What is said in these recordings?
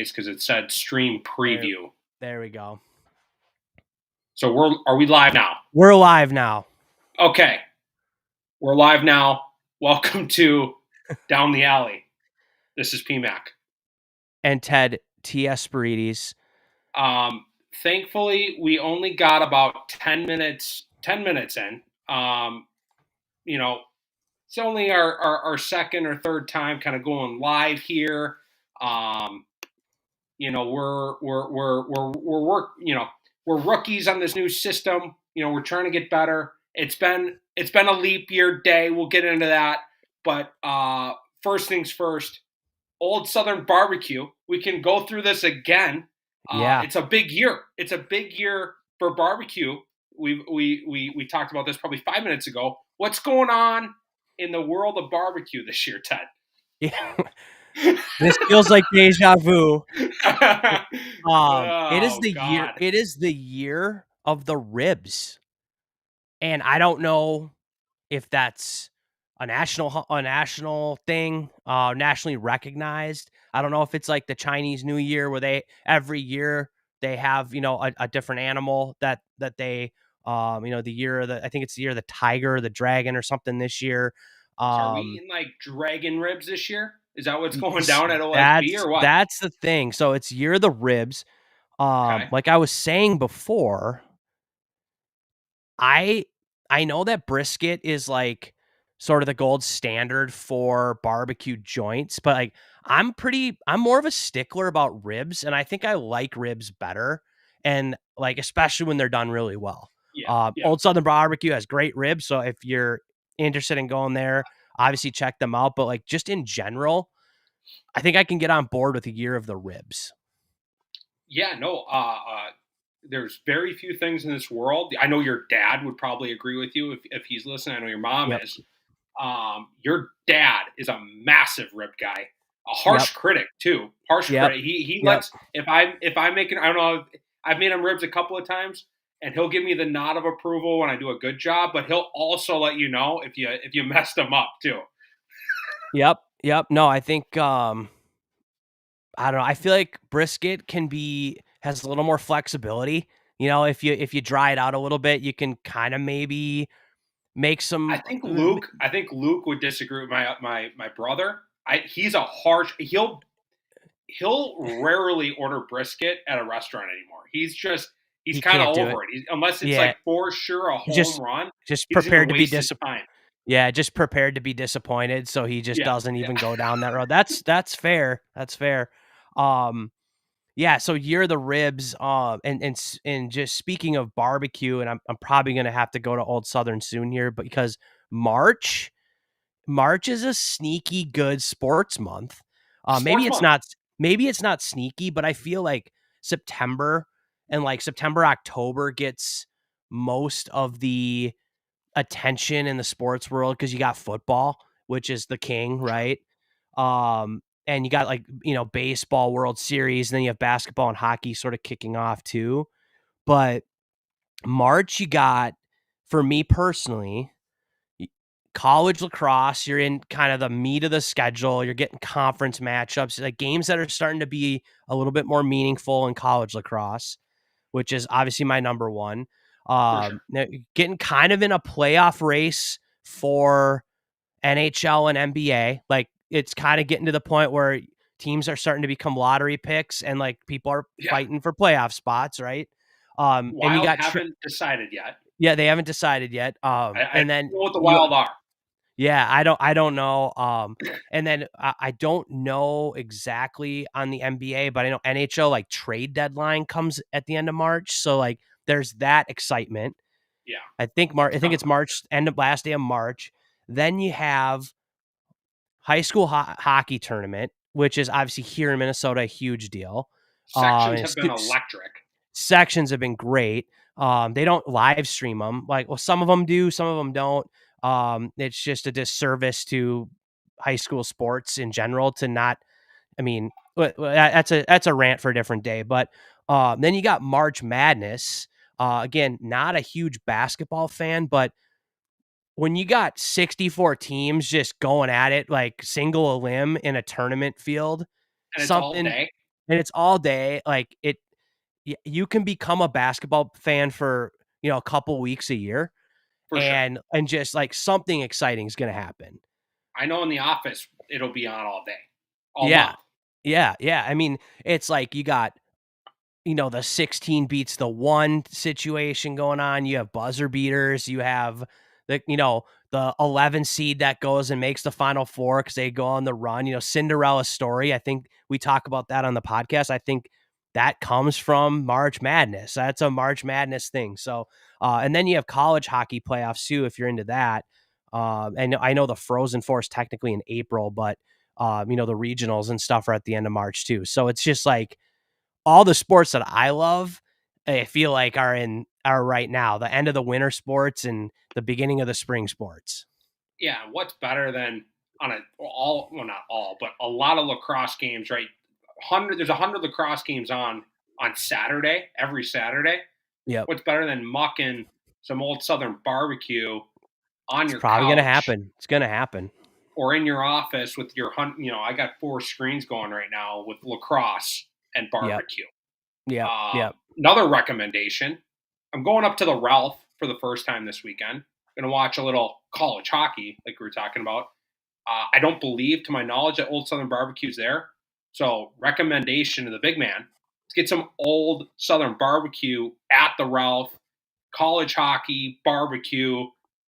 case because it said stream preview. There we go. So are we live now? We're live now. Okay. We're live now. Welcome to Down the Alley. This is PMAC. And Ted T. Esperides. Thankfully, we only got about 10 minutes in. It's only our second or third time kind of going live here. We're rookies on this new system. We're trying to get better. It's been a leap year day. We'll get into that. But first things first, Old Southern Barbecue. We can go through this again. It's a big year. It's a big year for barbecue. We talked about this probably 5 minutes ago. What's going on in the world of barbecue this year, Ted? Yeah. This feels like deja vu. It is the year. It is the year of the ribs, and I don't know if that's a national thing, nationally recognized. I don't know if it's like the Chinese New Year where every year they have a different animal that they the year of I think it's the year of the tiger or the dragon or something this year. Are we in like dragon ribs this year? Is that what's going down at OSB or what? That's the thing. So it's year of the ribs. Okay. Like I was saying before, I know that brisket is like sort of the gold standard for barbecue joints, but like I'm more of a stickler about ribs, and I think I like ribs better, and like especially when they're done really well. Yeah. Old Southern Barbecue has great ribs, so if you're interested in going there, obviously check them out. But like just in general, I think I can get on board with a year of the ribs. Yeah, no. There's very few things in this world. I know your dad would probably agree with you if he's listening. I know your mom is. Your dad is a massive rib guy, a harsh critic too. Critic. He lets if I'm making, I don't know, I've made him ribs a couple of times, and he'll give me the nod of approval when I do a good job, but he'll also let you know if you messed them up too. Yep. No, I think I don't know. I feel like brisket has a little more flexibility. If you dry it out a little bit, you can kind of maybe make some. I think Luke would disagree with my brother. He's a harsh. He'll rarely order brisket at a restaurant anymore. He's kind of over it. Unless it's like for sure a home run. Just prepared to be disappointed. Yeah, just prepared to be disappointed, so he just doesn't even go down that road. That's fair. That's fair. So year of the ribs, and just speaking of barbecue, and I'm probably gonna have to go to Old Southern soon here, but because March is a sneaky good sports month. Maybe it's not sneaky, but I feel like September October gets most of the attention in the sports world because you got football, which is the king, right? And you got baseball World Series, and then you have basketball and hockey sort of kicking off too. But March, you got, for me personally, college lacrosse. You're in kind of the meat of the schedule. You're getting conference matchups, like games that are starting to be a little bit more meaningful in college lacrosse, which is obviously my number one. Getting kind of in a playoff race for NHL and NBA. Like it's kind of getting to the point where teams are starting to become lottery picks, and like people are fighting for playoff spots, right? And you haven't decided yet. Yeah, they haven't decided yet. And then know what the Wild are. Yeah, I don't know. And then I don't know exactly on the NBA, but I know NHL like trade deadline comes at the end of March, so like there's that excitement. Yeah, I think it's March, last day of March. Then you have high school hockey tournament, which is obviously here in Minnesota a huge deal. Sections have been electric. Sections have been great. They don't live stream them. Some of them do, some of them don't. It's just a disservice to high school sports in general to not. I mean, that's a rant for a different day. But then you got March Madness. Again, not a huge basketball fan, but when you got 64 teams just going at it like single a limb in a tournament field, and it's all day. and it's all day. Like you can become a basketball fan for, a couple weeks a year, for sure. and just like something exciting is going to happen. I know in the office it'll be on all day, all Yeah. month. Yeah. Yeah. I mean, it's like you got, the 16 beats the one situation going on. You have buzzer beaters. You have the 11 seed that goes and makes the final four because they go on the run. Cinderella story. I think we talk about that on the podcast. I think that comes from March Madness. That's a March Madness thing. So, and then you have college hockey playoffs too, if you're into that. And I know the Frozen Four is technically in April, but the regionals and stuff are at the end of March too. So it's just like, all the sports that I love, I feel like are right now, the end of the winter sports and the beginning of the spring sports. Yeah, what's better than on well, not all, but a lot of lacrosse games, right? There's 100 lacrosse games on Saturday, every Saturday. Yep. What's better than mucking some old Southern barbecue on It's your probably going to couch happen. It's going to happen. or in your office with your I got 4 screens going right now with lacrosse and Yep. barbecue. Yep. Yep. Another recommendation: I'm going up to the Ralph for the first time this weekend. Going to watch a little college hockey, like we were talking about. I don't believe, to my knowledge, that Old Southern Barbecue's there. So, recommendation to the big man: let's get some Old Southern Barbecue at the Ralph. College hockey, barbecue,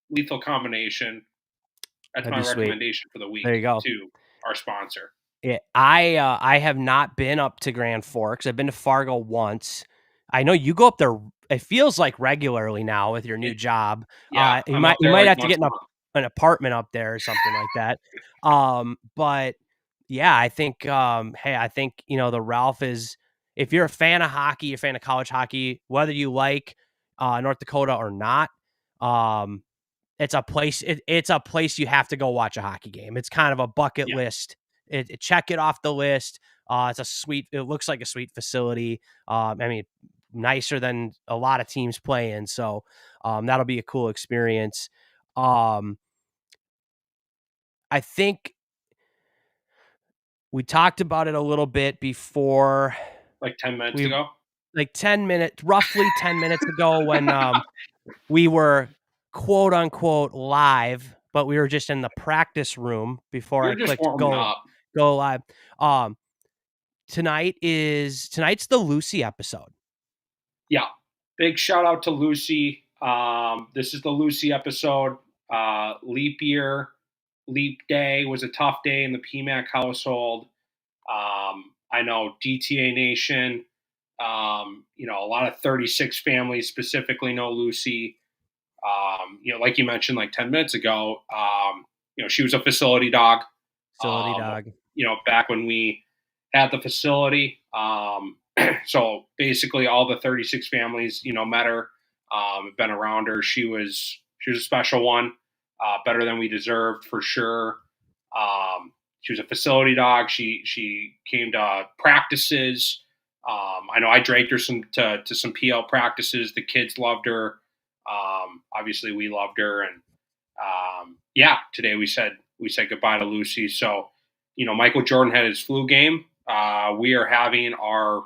lethal combination. That's That'd my be sweet. recommendation for the week There you go. to our sponsor. Yeah, I have not been up to Grand Forks. I've been to Fargo once. I know you go up there. It feels like regularly now with your new It, job. yeah, You I'm might up you there might like have to once get a month. an apartment up there or something like that. But yeah, I think hey, I think the Ralph is, if you're a fan of hockey, you're a fan of college hockey, whether you like North Dakota or not, um, it's a place you have to go watch a hockey game. It's kind of a bucket Yeah, list. Check it off the list. It looks like a sweet facility. I mean, nicer than a lot of teams play in. So that'll be a cool experience. Um, I think we talked about it a little bit before, like 10 minutes we to go. like 10 minutes, roughly 10 minutes ago, when we were quote unquote live, but we were just in the practice room before We I were just clicked warming up. go live. Um, tonight's the Lucy episode. Yeah, big shout out to Lucy. This is the Lucy episode. Leap year, leap day was a tough day in the PMAC household. I know DTA Nation. A lot of 36 families specifically know Lucy. Like you mentioned, like 10 minutes ago, she was a facility dog. Facility dog. Back when we had the facility. So basically, all the 36 families, met her, have been around her. She was a special one, better than we deserved for sure. She was a facility dog. She came to practices. I know I dragged her to some PL practices. The kids loved her. Obviously, we loved her, and today we said goodbye to Lucy. So, Michael Jordan had his flu game. We are having our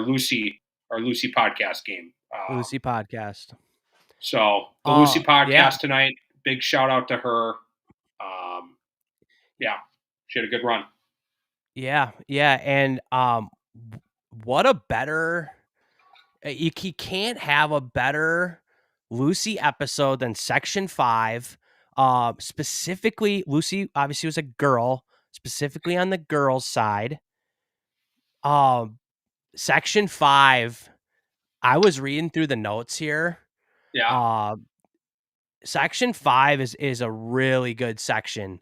Lucy podcast game. Lucy podcast. So the Lucy Yeah. podcast tonight. Big shout out to her. Yeah, she had a good run. Yeah. Yeah. And what a better, you can't have a better Lucy episode than Section 5. Specifically, Lucy obviously was a girl, specifically on the girls' side. Section 5, I was reading through the notes here. Yeah, Section 5 is a really good section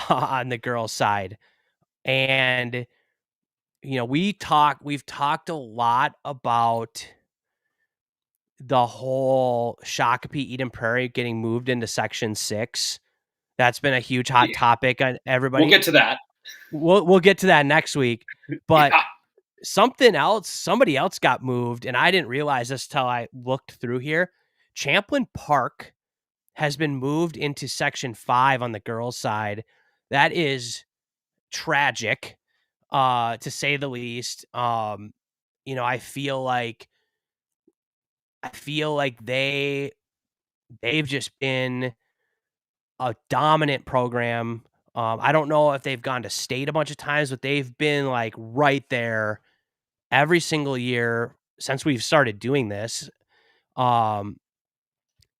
on the girls' side. And we've talked a lot about the whole Shakopee Eden Prairie getting moved into Section 6. That's been a huge hot yeah. topic on We'll everybody. get to that. We'll get to that next week. But Yeah, somebody else got moved, and I didn't realize this till I looked through here. Champlin Park has been moved into Section 5 on the girls' side. That is tragic. to say the least. You know, I feel like they've just been a dominant program. I don't know if they've gone to state a bunch of times, but they've been like right there every single year since we've started doing this. Um,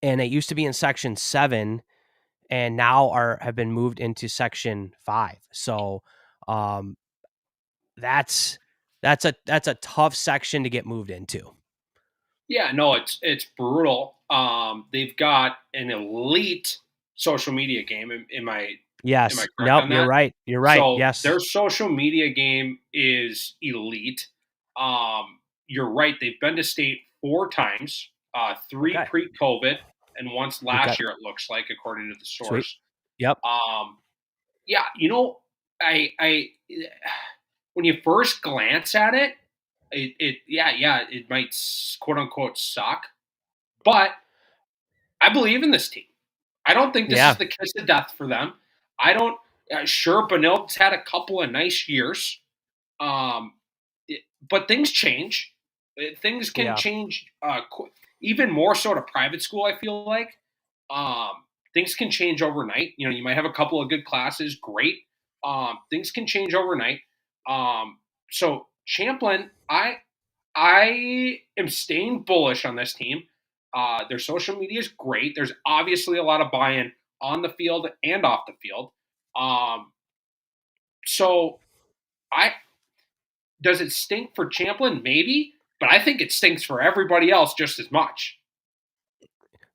and it used to be in section 7 and now have been moved into section 5. So, um, that's that's a tough section to get moved into. Yeah, no, it's brutal. They've got an elite social media game. Am I Yes. correct Nope, on you're that? right. You're right. So their Yes. social media game is elite. You're right. They've been to state 4 times, 3 Okay. pre-COVID, and once Okay. last year. It looks like, according to the Sweet. source. Yep. Um, yeah, I when you first glance at it, it might quote unquote suck, but I believe in this team. I don't think this is Yeah. the kiss of death for them. I don't. Sure, Benilde's had a couple of nice years, um, but things change. Things can Yeah. change even more so to private school. I feel like things can change overnight. You know, you might have a couple of good classes, great. Things can change overnight. Um, so Champlin, I am staying bullish on this team. Their social media is great. There's obviously a lot of buy-in on the field and off the field. Um, so I does it stink for Champlin? Maybe, but I think it stinks for everybody else just as much.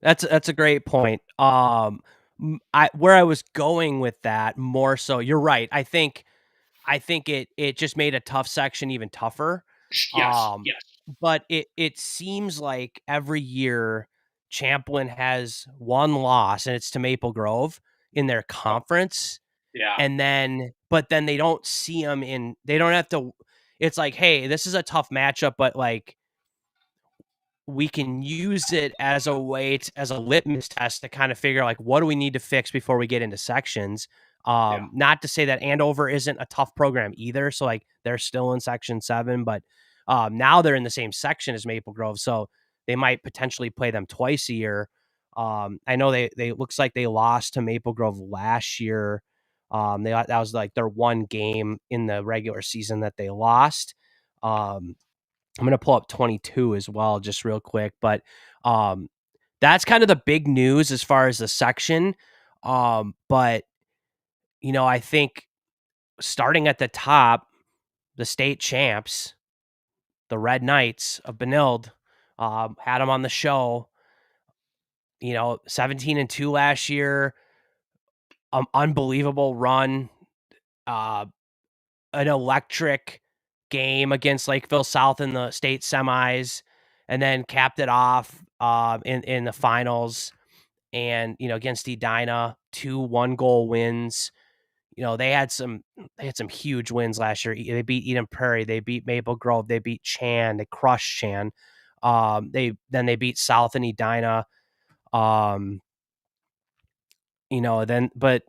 That's a great point. I where I was going with that more so, you're right. I think it just made a tough section even tougher. Yes, Um, yes, but it seems like every year Champlin has one loss, and it's to Maple Grove in their oh, conference, yeah, and then they don't see them they don't have to. It's like, hey, this is a tough matchup, but like we can use it as a way as a litmus test to kind of figure like what do we need to fix before we get into sections. yeah, Not to say that Andover isn't a tough program either. So like they're still in section 7, but now they're in the same section as Maple Grove. So they might potentially play them twice a year. I know they looks like they lost to Maple Grove last year. That was like their one game in the regular season that they lost. I'm going to pull up 22 as well, just real quick. But um, that's kind of the big news as far as the section. But, you know, I think starting at the top, the state champs, the Red Knights of Benilde, had them on the show. You know, 17-2 last year, unbelievable run, uh, an electric game against Lakeville South in the state semis, and then capped it off in the finals. And you know, against Edina, 2 1-goal wins. You know, they had some huge wins last year. They beat Eden Prairie, they beat Maple Grove, they beat Chan, they crushed Chan. They beat South and Edina. Um, you know, then but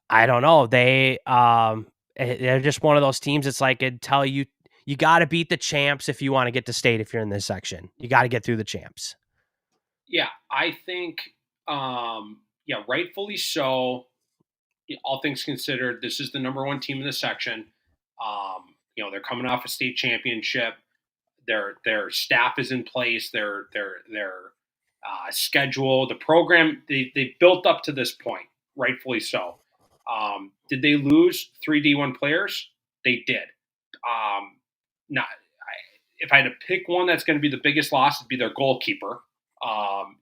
I don't know. They're just one of those teams. It's like it tell you you got to beat the champs if you want to get to state. If you're in this section, you got to get through the champs. yeah. I think, yeah, rightfully so. All things considered, this is the number one team in the section. They're coming off a state championship. Their staff is in place. Their schedule, the program they built up to this point, rightfully so. Did they lose 3D1 players? They did. Not if I had to pick one that's going to be the biggest loss, it'd be their goalkeeper.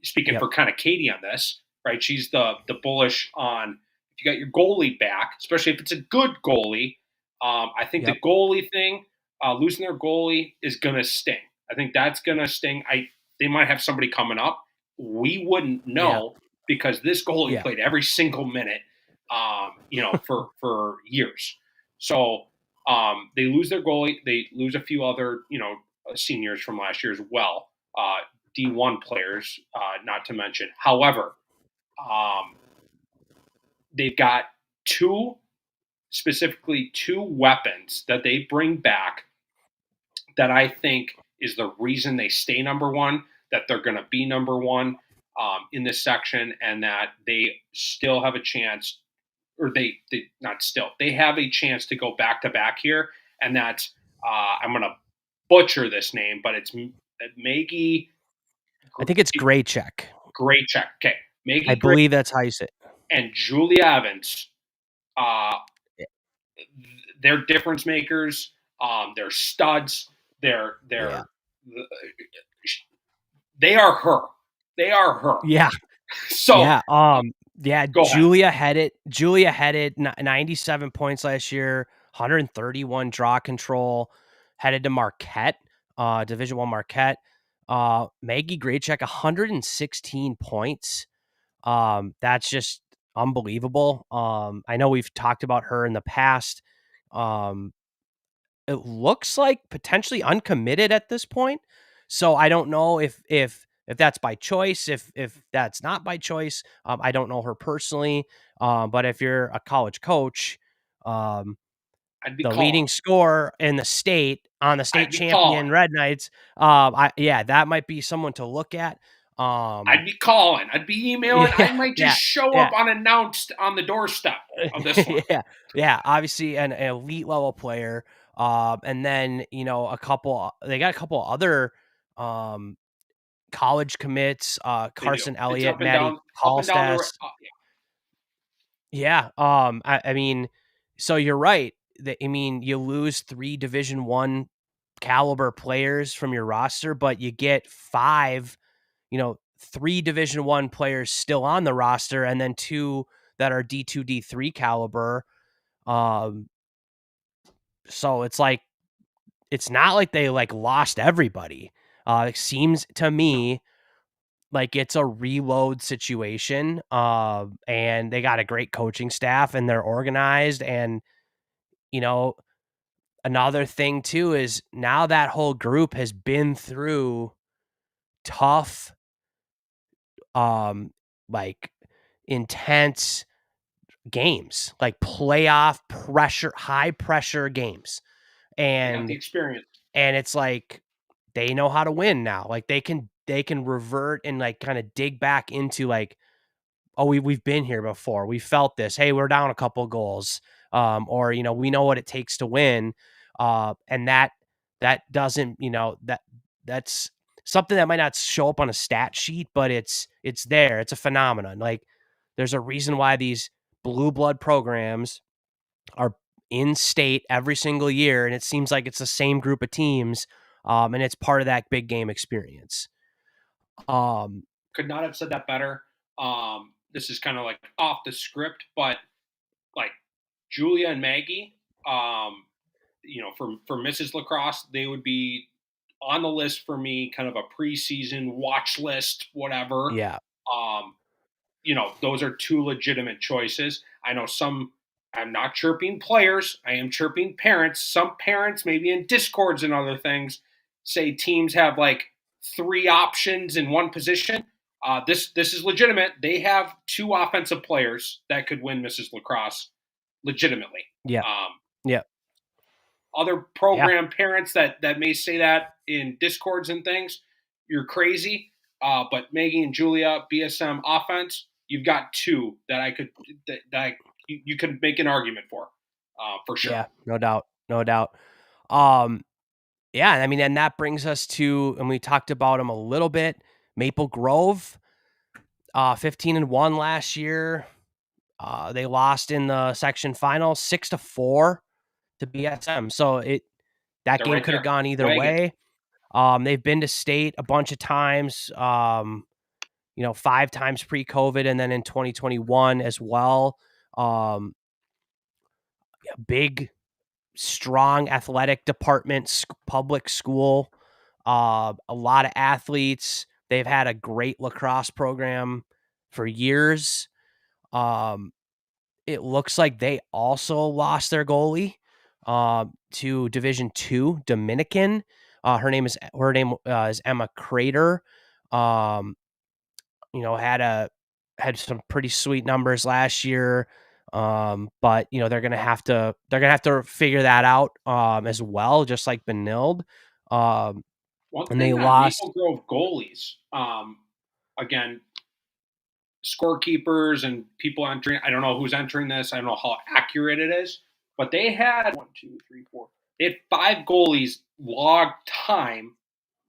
Speaking Yep. for kind of Katie on this, right? She's the bullish on if you got your goalie back, especially if it's a good goalie. I think the Yep. goalie thing, losing their goalie, is going to sting. I think that's going to sting. They might have somebody coming up. We wouldn't Yeah. know because this goalie Yeah. played every single minute, for years. So they lose their goalie. They lose a few other, seniors from last year as well. D1 players, not to mention. However, um, they've got 2 specifically two weapons that they bring back that I think is the reason they stay number one, that they're going to be number one in this section, and that they still have a chance, or they not still, they have a chance to go back to back here. And that's, I'm going to butcher this name, but it's Maggie. I think it's Graycheck. Great check. Okay. I Maggie Gray believe that's how you say it. and Julia Evans. Uh, Yeah. they're difference makers. They're studs. Yeah. They are her. They are her. Yeah. So Yeah. Yeah. go ahead. Julia headed 97 points last year, 131 draw control, headed to Marquette, Division One Marquette. Maggie Graycheck, 116 points. That's just unbelievable. I know we've talked about her in the past. It looks like potentially uncommitted at this point. So I don't know if that's by choice, if that's not by choice. I don't know her personally. But if you're a college coach, um, I'd be the calling. leading scorer in the state on the state I'd be calling. champion Red Knights, that might be someone to look at. I'd be calling. I'd be emailing. I Yeah, might just yeah, show yeah. up unannounced on the doorstep of this one. Yeah, yeah, obviously an elite level player. And then, you know, they got a couple other college commits, They do. Carson It's Elliott, Maddie up and down the. Hallstas. Yeah. I mean, so you're right. I mean, you lose 3 Division 1 caliber players from your roster, but you get 5, 3 Division 1 players still on the roster and then 2 that are D2, D3 caliber. Um, so it's not like they lost everybody. It seems to me like it's a reload situation. And they got a great coaching staff and they're organized. And, you know, another thing too is now that whole group has been through tough, um, like intense games, like playoff pressure, high pressure games. They got the And experience. it's like they know how to win now. Like they can revert and like kind of dig back into like, oh, we've been here before. We felt this. Hey, we're down a couple goals. Or we know what it takes to win. And that doesn't, that's something that might not show up on a stat sheet, but it's there. It's a phenomenon. Like there's a reason why these blue blood programs are in state every single year, and it seems like it's the same group of teams, and it's part of that big game experience. Could not have said that better. This is kind of like off the script, but like Julia and Maggie, for Mrs. Lacrosse, they would be on the list for me, kind of a preseason watch list, whatever. Yeah, Um, those are two legitimate choices. I know I'm not chirping players. I am chirping parents. Some parents, maybe in discords and other things, say teams have like 3 options in one position. This is legitimate. They have 2 offensive players that could win Mrs. Lacrosse legitimately. yeah, Um, yeah, Other yeah, program parents that may say that in discords and things, you're crazy. But Maggie and Julia, BSM offense, you've got 2 that I could you could make an argument for sure. yeah. No doubt, no doubt. Um, yeah. I mean, and that brings us to, and we talked about them a little bit. Maple Grove, 15-1 last year. They lost in the section final 6-4 to BSM. So that They're game right could have there. gone either Wagon. way. They've been to state a bunch of times, 5 times pre-COVID and then in 2021 as well. Big, strong athletic department, public school, a lot of athletes. They've had a great lacrosse program for years. Um, it looks like they also lost their goalie to Division II Dominican. Her name is Emma Crater. Um, had some pretty sweet numbers last year. But they're gonna have to figure that out as well, just like Benilde. Um, One and they thing on lost. Maple Grove goalies, again, scorekeepers and people entering. I don't know who's entering this. I don't know how accurate it is, but they had one, two, three, four. They had 5 goalies log time,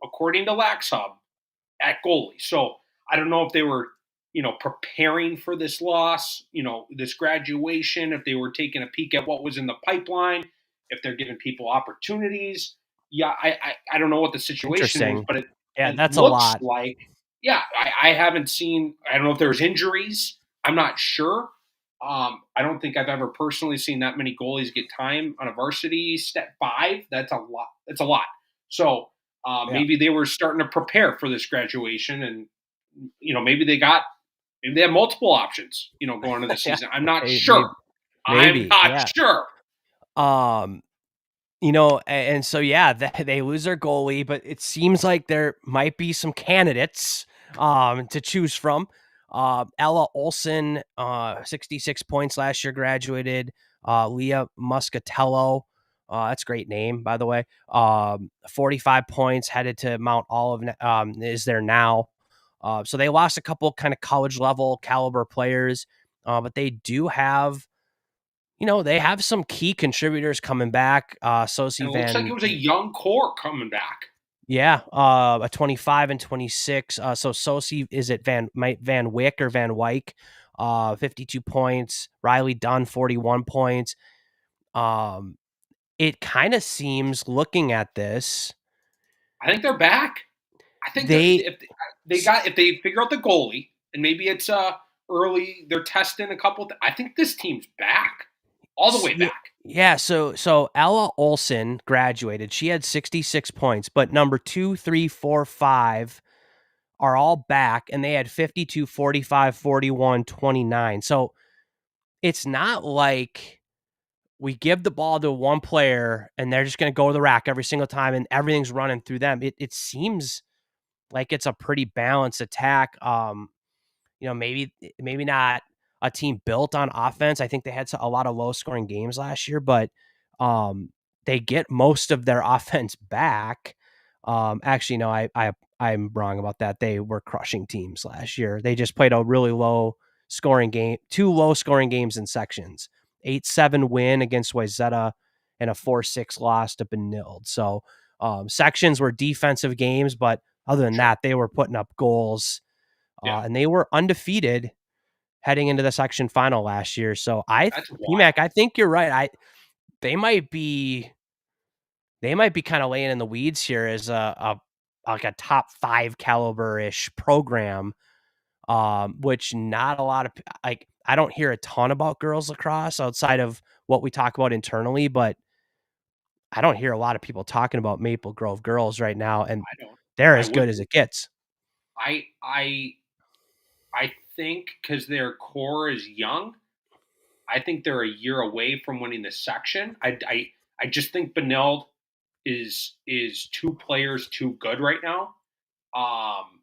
according to Lax Hub, at goalie. So I don't know if they were, preparing for this loss, this graduation, if they were taking a peek at what was in the pipeline, if they're giving people opportunities. Yeah, I don't know what the situation is, Interesting. but it Yeah, it that's a looks lot. like, yeah, I haven't seen. I don't know if there's injuries. I'm not sure. I don't think I've ever personally seen that many goalies get time on a varsity step 5. That's a lot. That's a lot. So Yeah. maybe they were starting to prepare for this graduation, and maybe they have multiple options. Going into the Yeah. season. I'm not May sure. I'm maybe, not yeah. sure. Um, and so, yeah, they lose their goalie, but it seems like there might be some candidates, to choose from. Ella Olson, 66 points last year, graduated. Leah Muscatello, that's a great name, by the way. 45 points, headed to Mount Olive, is there now. So they lost a couple kind of college level caliber players, but they have some key contributors coming back. And Sosi it looks like it Van, was a young core coming back. yeah, a 25 and 26. So Sosi, is it Van Wyck or Van Wyck? 52 points. Riley Dunn, 41 points. Um, it kind of seems, looking at this, I think they're back. I think they're they if they figure out the goalie, and maybe it's early, they're testing a couple. I think this team's back, all the way yeah, back. yeah. So Ella Olson graduated. She had 66 points, but number 2, 3, 4, 5 are all back, and they had 52, 45, 41, 29. So it's not like we give the ball to one player and they're just going to go to the rack every single time and everything's running through them. It seems like it's a pretty balanced attack. Maybe not a team built on offense. I think they had a lot of low scoring games last year, but um, they get most of their offense back. Actually, no, I'm wrong about that. They were crushing teams last year. They just played a really low scoring game, 2 low scoring games in sections. 8-7 win against Wayzata and a 4-6 loss to Benilde. So sections were defensive games, but other than Sure. that, they were putting up goals, Yeah, and they were undefeated heading into the section final last year. So that's PMAC, wild. I think you're right. They might be kind of laying in the weeds here as a like a top 5 caliber ish program. Which not a lot of, like, I don't hear a ton about girls lacrosse outside of what we talk about internally, but I don't hear a lot of people talking about Maple Grove girls right now, and I don't. they're I as good as wouldn't. it gets. I I I think because their core is young, I think they're a year away from winning the section. I just think Benilde is 2 players too good right now. Um,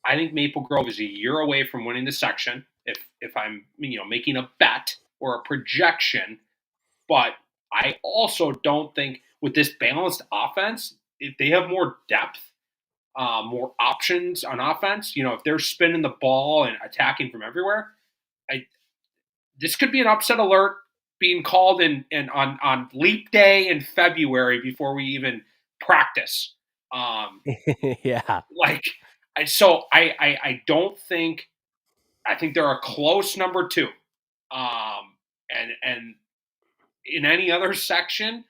I think Maple Grove is a year away from winning the section. If I'm making a bet or a projection, but I also don't think with this balanced offense, if they have more depth, more options on offense, if they're spinning the ball and attacking from everywhere, I this could be an upset alert being called in on leap day in February before we even practice. Um, Yeah. like, I don't think. I think they're a close number 2. And in any other section,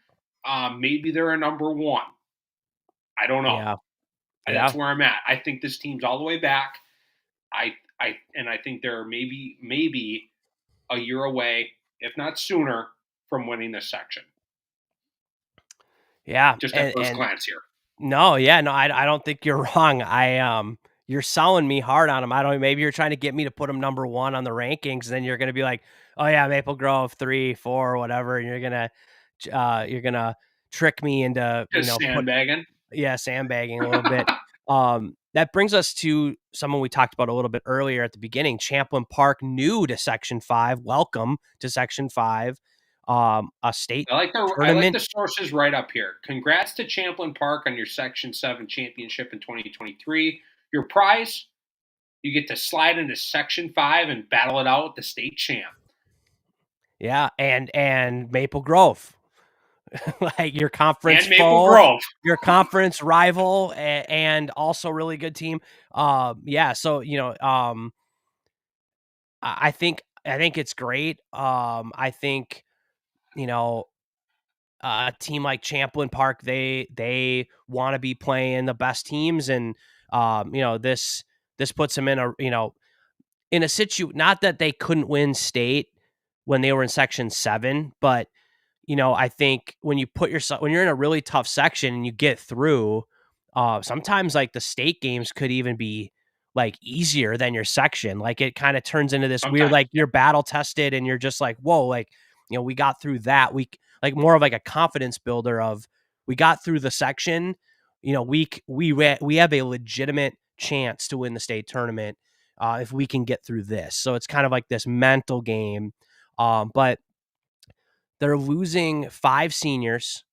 maybe they're a number 1. I don't know. Yeah. That's Yeah. where I'm at. I think this team's all the way back. I think they're maybe a year away, if not sooner, from winning this section. Yeah. Just at first And glance here. no, yeah, no, I don't think you're wrong. You're selling me hard on them. I don't maybe you're trying to get me to put them number 1 on the rankings, then you're gonna be like, "Oh, yeah, Maple Grove 3, 4, whatever," and you're gonna trick me into, Just sandbagging. yeah, sandbagging a little bit. that brings us to someone we talked about a little bit earlier at the beginning. Champlin Park, new to Section 5. Welcome to Section 5. A state I like the tournament. sources right up here. Congrats to Champlin Park on your Section 7 championship in 2023. Your prize, you get to slide into Section 5 and battle it out with the state champ. Yeah, and Maple Grove. Like your conference And Maple foe, Grove. your conference rival, and also really good team. Yeah, so I think it's great. I think you know a team like Champlin Park, they want to be playing the best teams, and this puts them in a not that they couldn't win state when they were in Section 7, but I think when you're in a really tough section and you get through, sometimes like the state games could even be like easier than your section. Like it kind of turns into this weird, Sometimes. like you're battle tested and you're just like, whoa, like, we got through that. Like more of like a confidence builder of we got through the section, we have a legitimate chance to win the state tournament if we can get through this. So it's kind of like this mental game. But they're losing 5 seniors,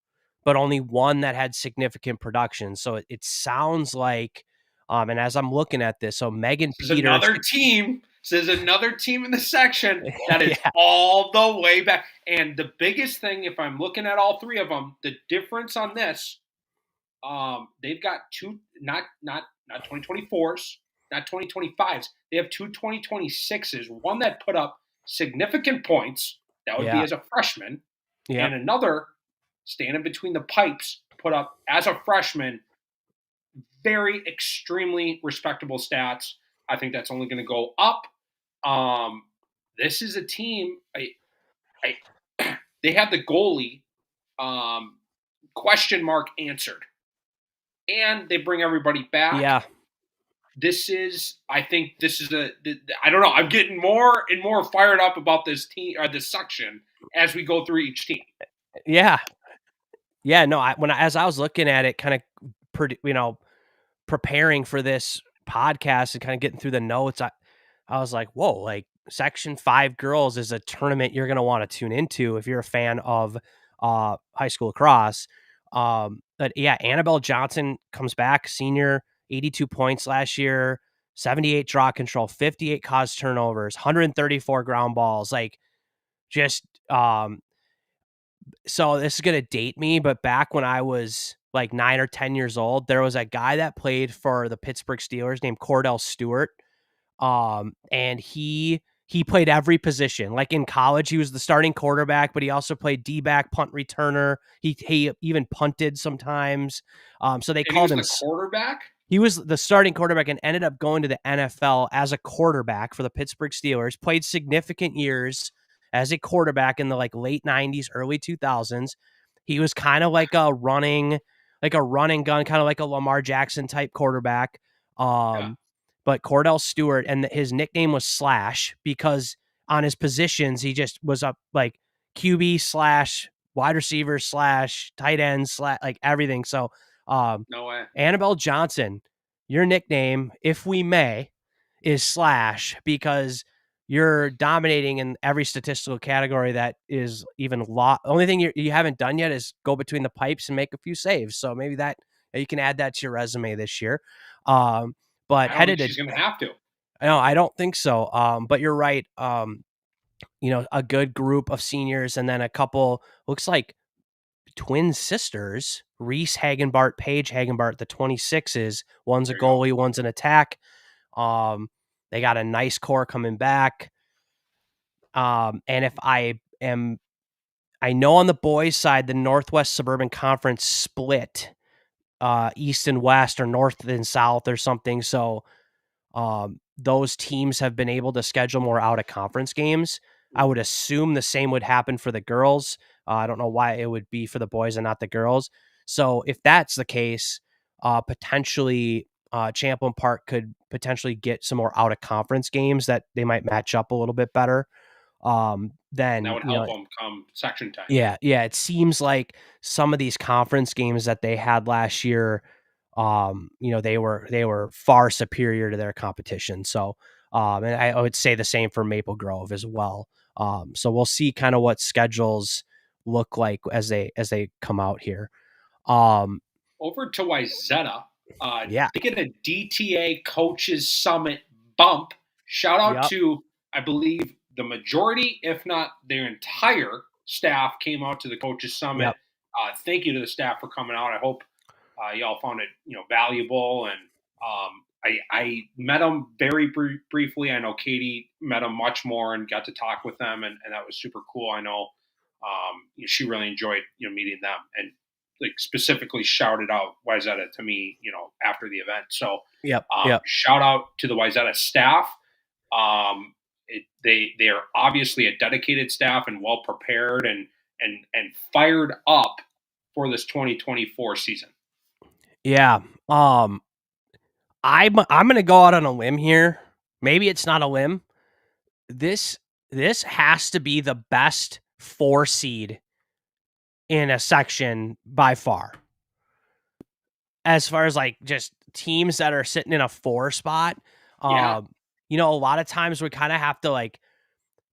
but only one that had significant production. So it sounds like, and as I'm looking at this, so Megan This is Peters, another team. This is another team in the section that is yeah, all the way back. And the biggest thing, if I'm looking at all 3 of them, the difference on this, they've got 2, not 2024s, not 2025s. They have 2 2026s. One that put up significant points. That would be yeah, as a freshman, yeah, and another standing between the pipes put up as a freshman very extremely respectable stats. I think that's only going to go up. This is a team. They have the goalie question mark answered, and they bring everybody back. yeah, I think this is I don't know. I'm getting more and more fired up about this team or this section as we go through each team. yeah, yeah. No, as I was looking at it, kind of, preparing for this podcast and kind of getting through the notes, I was like, whoa, like Section 5 girls is a tournament you're going to want to tune into if you're a fan of high school lacrosse. But yeah, Annabelle Johnson comes back, senior, 82 points last year, 78 draw control, 58 cause turnovers, 134 ground balls. Like just, so this is going to date me, but back when I was like 9 or 10 years old, there was a guy that played for the Pittsburgh Steelers named Cordell Stewart. And he played every position. Like in college, he was the starting quarterback, but he also played D-back, punt returner. He even punted sometimes. So they And he called was him. the quarterback. He was the starting quarterback and ended up going to the NFL as a quarterback for the Pittsburgh Steelers. Played significant years as a quarterback in the like late 90s, early 2000s. He was kind of like a running gun, kind of like a Lamar Jackson type quarterback. Yeah. But Cordell Stewart, and his nickname was Slash because on his positions he just was up like QB slash wide receiver slash tight end slash like everything. So No way. Annabelle Johnson, your nickname, if we may, is Slash because you're dominating in every statistical category that is even only thing you haven't done yet is go between the pipes and make a few saves. So maybe that you can add that to your resume this year. But I don't think headed to she's going to have to. no, I don't think so. But you're right. A good group of seniors and then a couple looks like twin sisters, Reese Hagenbart, Paige Hagenbart, the 26s. One's a There you go. goalie, one's an attack. They got a nice core coming back. And if I know on the boys' side, the Northwest Suburban Conference split east and west or north and south or something. So those teams have been able to schedule more out of conference games. I would assume the same would happen for the girls. I don't know why it would be for the boys and not the girls. So if that's the case, potentially Champlin Park could potentially get some more out of conference games that they might match up a little bit better. That Then would help them come section time. yeah, it seems like some of these conference games that they had last year They were far superior to their competition. So, and I would say the same for Maple Grove as well. So we'll see kind of what schedules look like as they come out here. Um, Over to Wyzetta, yeah, they get a DTA Coaches Summit bump. Shout out yep, to, I believe, the majority, if not their entire staff, came out to the Coaches Summit. yep, Thank you to the staff for coming out. I hope y'all found it, valuable. And I met them very briefly. I know Katie met them much more and got to talk with them, and that was super cool. I know she really enjoyed meeting them, and like specifically shouted out Wyzetta to me, after the event. So yep, yep. shout out to the Wyzetta staff. They are obviously a dedicated staff and well prepared and fired up for this 2024 season. Yeah. I'm gonna go out on a limb here. Maybe it's not a limb. This this has to be the best 4 seed in a section by far. As far as like just teams that are sitting in a 4 spot, Yeah, a lot of times we kind of have to like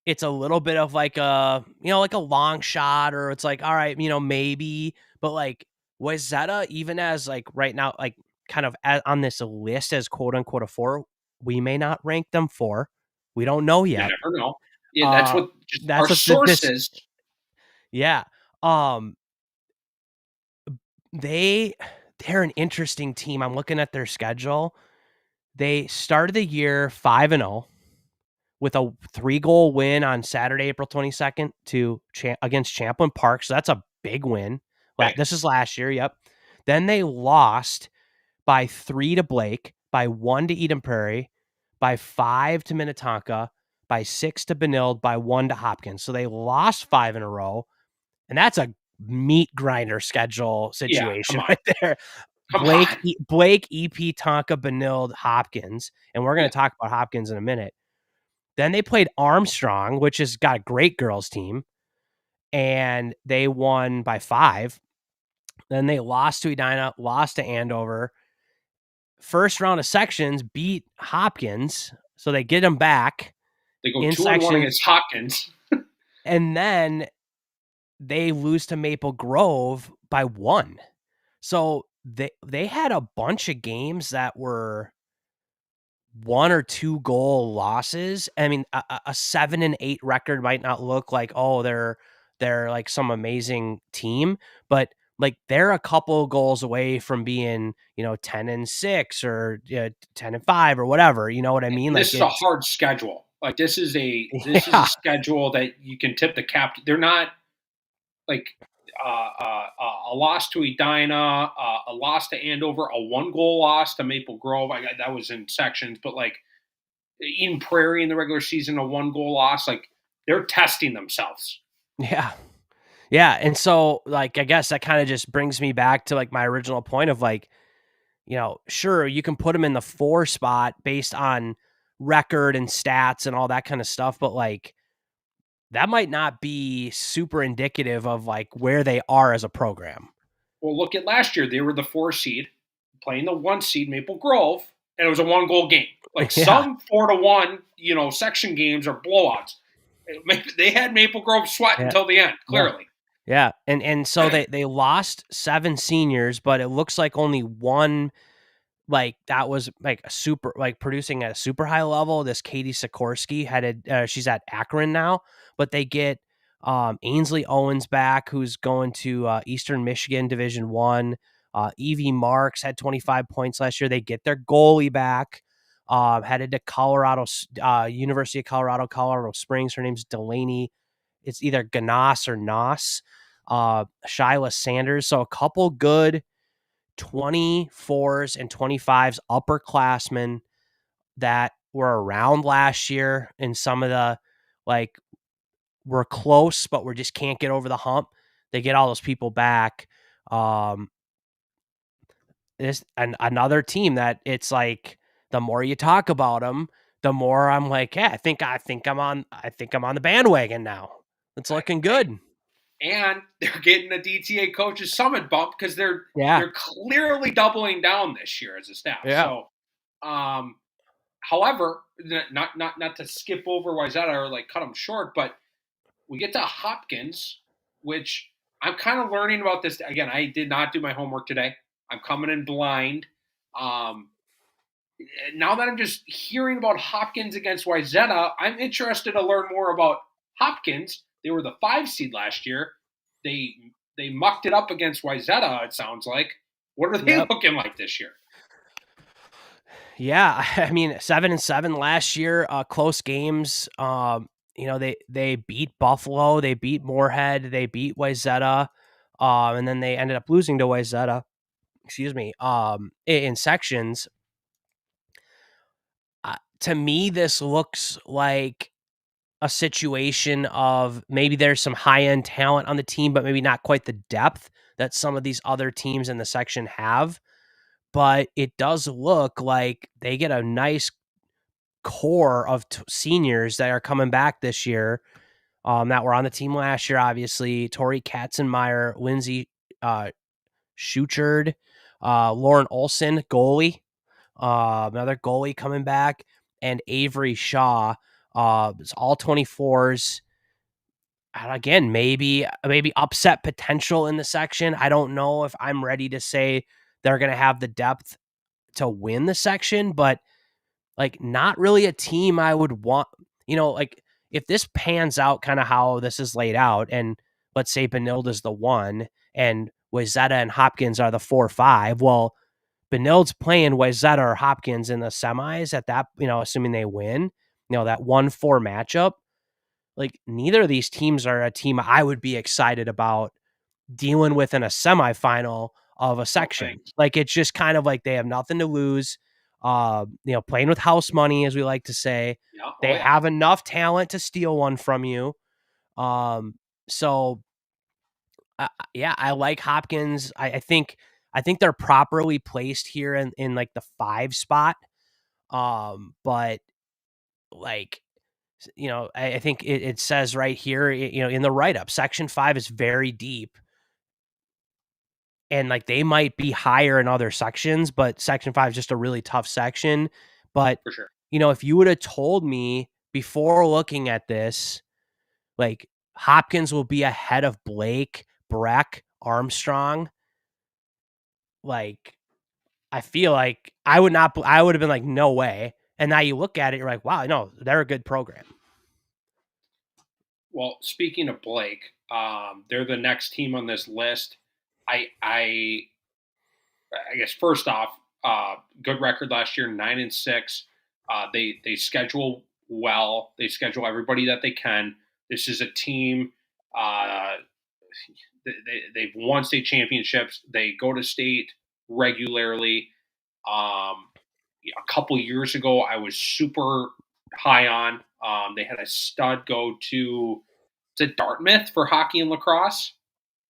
it's a little bit of like like a long shot, or it's like, all right, maybe, but like Wayzata, even as like right now, like kind of on this list as quote unquote a 4, we may not rank them 4. We don't know you yet. never know. Yeah, that's Uh, what just our that's what this, sources. yeah. Um, they they're an interesting team. I'm looking at their schedule. They started the year 5-0 with a 3-goal win on Saturday, April 22nd against Champlin Park. So that's a big win. Big. This is last year. Yep. Then they lost by 3 to Blake, by 1 to Eden Prairie, by 5 to Minnetonka, by 6 to Benilde, by 1 to Hopkins. So they lost 5 in a row. And that's a meat grinder schedule Yeah, come situation on, right there. come on. Blake, EP, Tonka, Benilde, Hopkins. And we're going Yeah, to talk about Hopkins in a minute. Then they played Armstrong, which has got a great girls team, and they won by 5. Then they lost to Edina, lost to Andover. First round of sections beat Hopkins, so they get them back they go in 2-1 sections, against Hopkins. and then they lose to Maple Grove by 1. So they had a bunch of games that were 1 or 2 goal losses. I mean, a 7-8 record might not look like, oh, they're like some amazing team, but like they're a couple goals away from being, 10-6 or 10-5 or whatever. You know what I mean? And this Like is a it's hard schedule. Like this is a yeah, schedule that you can tip the cap. They're not like a loss to Edina, a loss to Andover, a 1-goal loss to Maple Grove. That was in sections, but like Eden Prairie in the regular season, a 1-goal loss. Like they're testing themselves. yeah. Yeah, and so like I guess that kind of just brings me back to like my original point of like, sure, you can put them in the 4 spot based on record and stats and all that kind of stuff, but like that might not be super indicative of like where they are as a program. Well, look at last year. They were the 4 seed playing the 1 seed Maple Grove, and it was a 1-goal game. Like Yeah. some 4-1, section games or blowouts. They had Maple Grove sweat Yeah. until the end. Yeah. Clearly, Yeah. And so they lost 7 seniors, but it looks like only one like that was like a super like producing at a super high level. This Katie Sikorsky she's at Akron now, but they get Ainsley Owens back, who's going to Eastern Michigan Division 1. Evie Marks had 25 points last year. They get their goalie back. Headed to University of Colorado Springs. Her name's Delaney. It's either Ganas or Nos. Shyla Sanders. So a couple good 24s and 25s upperclassmen that were around last year, and some of the like we're close, but we just can't get over the hump. They get all those people back. Um, another team that it's like the more you talk about them, the more I'm like, yeah, I think I'm on the bandwagon now. It's looking I good. and they're getting a DTA coach's summit bump because Yeah. they're clearly doubling down this year as a staff. Yeah. So, um, however, not to skip over Wayzata or like cut them short, but we get to Hopkins, which I'm kind of learning about this. Again, I did not do my homework today. I'm coming in blind. Um, Now that I'm just hearing about Hopkins against Wayzata, I'm interested to learn more about Hopkins. They were the 5 seed last year. They they mucked it up against Wayzata, it sounds like. What are they Yep. looking like this year? Yeah, I mean 7-7 last year, close games. They beat Buffalo, they beat Moorhead, they beat Wayzata, and then they ended up losing to Wayzata. Excuse me. In sections. To me, this looks like a situation of maybe there's some high end talent on the team, but maybe not quite the depth that some of these other teams in the section have. But it does look like they get a nice core of seniors that are coming back this year, that were on the team last year, obviously. Tori Katzenmeyer, Lindsay Schuchard, Lauren Olson, goalie, another goalie coming back, and Avery Shaw. It's all 24s. And again, maybe upset potential in the section. I don't know if I'm ready to say they're going to have the depth to win the section, but like not really a team I would want, like if this pans out kind of how this is laid out, and let's say Benilde is the 1 and Wayzata and Hopkins are the 4-5. Well, Benilde's playing Wayzata or Hopkins in the semis at that, assuming they win, that 1-4 matchup. Like neither of these teams are a team I would be excited about dealing with in a semifinal of a No section. thanks. Like it's just kind of like they have nothing to lose. Playing with house money, as we like to say. Yeah. Oh They yeah. have enough talent to steal one from you. Um, so yeah, I like Hopkins. I think they're properly placed here in like the 5 spot. But like I think it says right here, in the write up, section 5 is very deep. And like they might be higher in other sections, but section 5 is just a really tough section. But, For sure. if you would have told me before looking at this, like Hopkins will be ahead of Blake, Breck, Armstrong, like I feel like I would have been like, no way. And now you look at it, you're like, wow, no, they're a good program. Well, speaking of Blake, they're the next team on this list. I guess first off, good record last year, 9-6. They schedule well. They schedule everybody that they can. This is a team. Uh, they've won state championships. They go to state regularly. A couple years ago, I was super high on. They had a stud go to Dartmouth for hockey and lacrosse.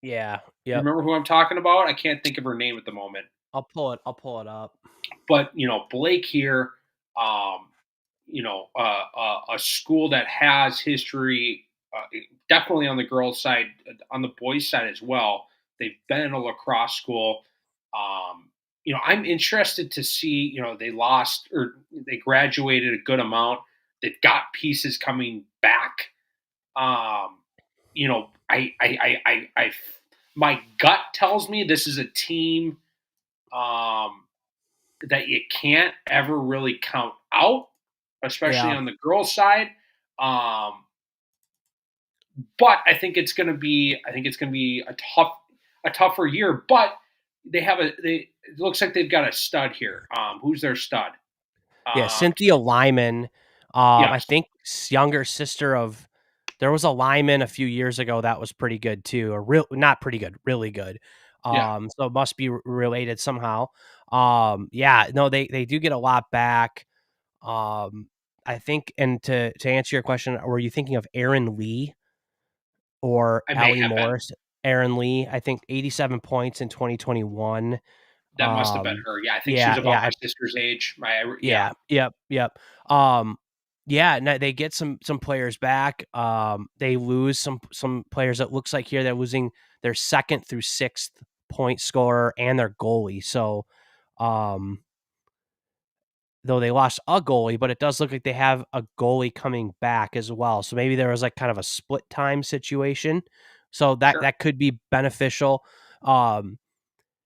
Yeah. You Yep. remember who I'm talking about? I can't think of her name at the moment. I'll pull it up. But Blake here, a school that has history, definitely on the girls' side, on the boys' side as well. They've been in a lacrosse school. I'm interested to see. They lost or they graduated a good amount. They've got pieces coming back. My gut tells me this is a team. Um, that you can't ever really count out, especially Yeah. on the girls' side. Um, but I think it's gonna be a tougher year. But it looks like they've got a stud here. Who's their stud? Yeah, Uh, Cynthia Lyman, I yes, think younger sister of there was a Lyman a few years ago that was pretty good too, or not pretty good, really good. yeah. So it must be related somehow. Yeah, no, they do get a lot back. Um, I think, and to answer your question, were you thinking of Aaron Lee or I may Allie have been. Morris? Aaron Lee, I think 87 points in 2021. That must have been her. Yeah, I think she's Yeah, about yeah, my sister's age. yeah, yep, yep. Um, Yeah, no, they get some players back. They lose some players. It looks like here they're losing their second through sixth point scorer and their goalie. So, um, though they lost a goalie, but it does look like they have a goalie coming back as well. So maybe there was like kind of a split time situation. So Sure. that could be beneficial. Um,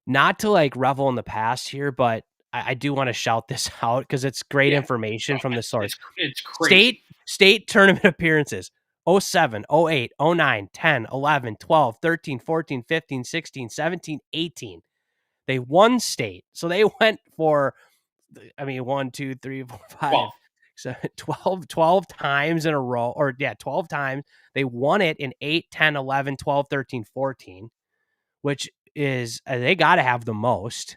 Not to like revel in the past here, but I do want to shout this out because it's great Yeah. information No, from the source. it's State crazy. state tournament appearances. 07, 08, 09, 10, 11, 12, 13, 14, 15, 16, 17, 18. They won state. So they went for, I mean, 1, 2, 3, 4, 5, 12. 7, 12 times in a row, or yeah, 12 times. They won it in 8, 10, 11, 12, 13, 14, which is, they got to have the most.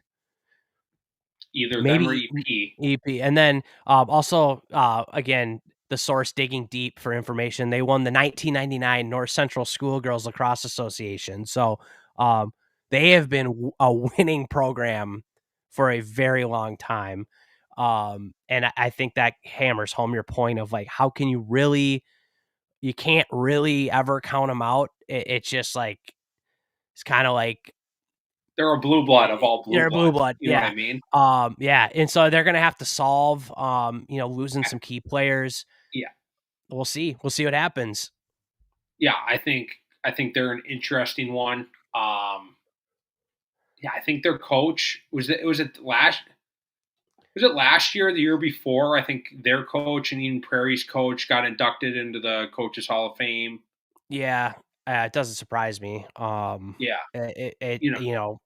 Either them or Maybe EP. EP, and then, also, again, the source digging deep for information, they won the 1999 North Central Schoolgirls Lacrosse Association, so, they have been a winning program for a very long time, and I think that hammers home your point of, like, how can you can't really ever count them out. It's just, like, it's kinda like They're a blue blood of all blue they're a blue bloods. blood, You know what I yeah. mean? Yeah, and so they're gonna have to solve, losing some key players. Yeah. We'll see what happens. Yeah. I think they're an interesting one. Yeah, I think their coach was it last year or the year before? I think their coach and Eden Prairie's coach got inducted into the Coaches Hall of Fame. Yeah, it doesn't surprise me. Yeah, It you know,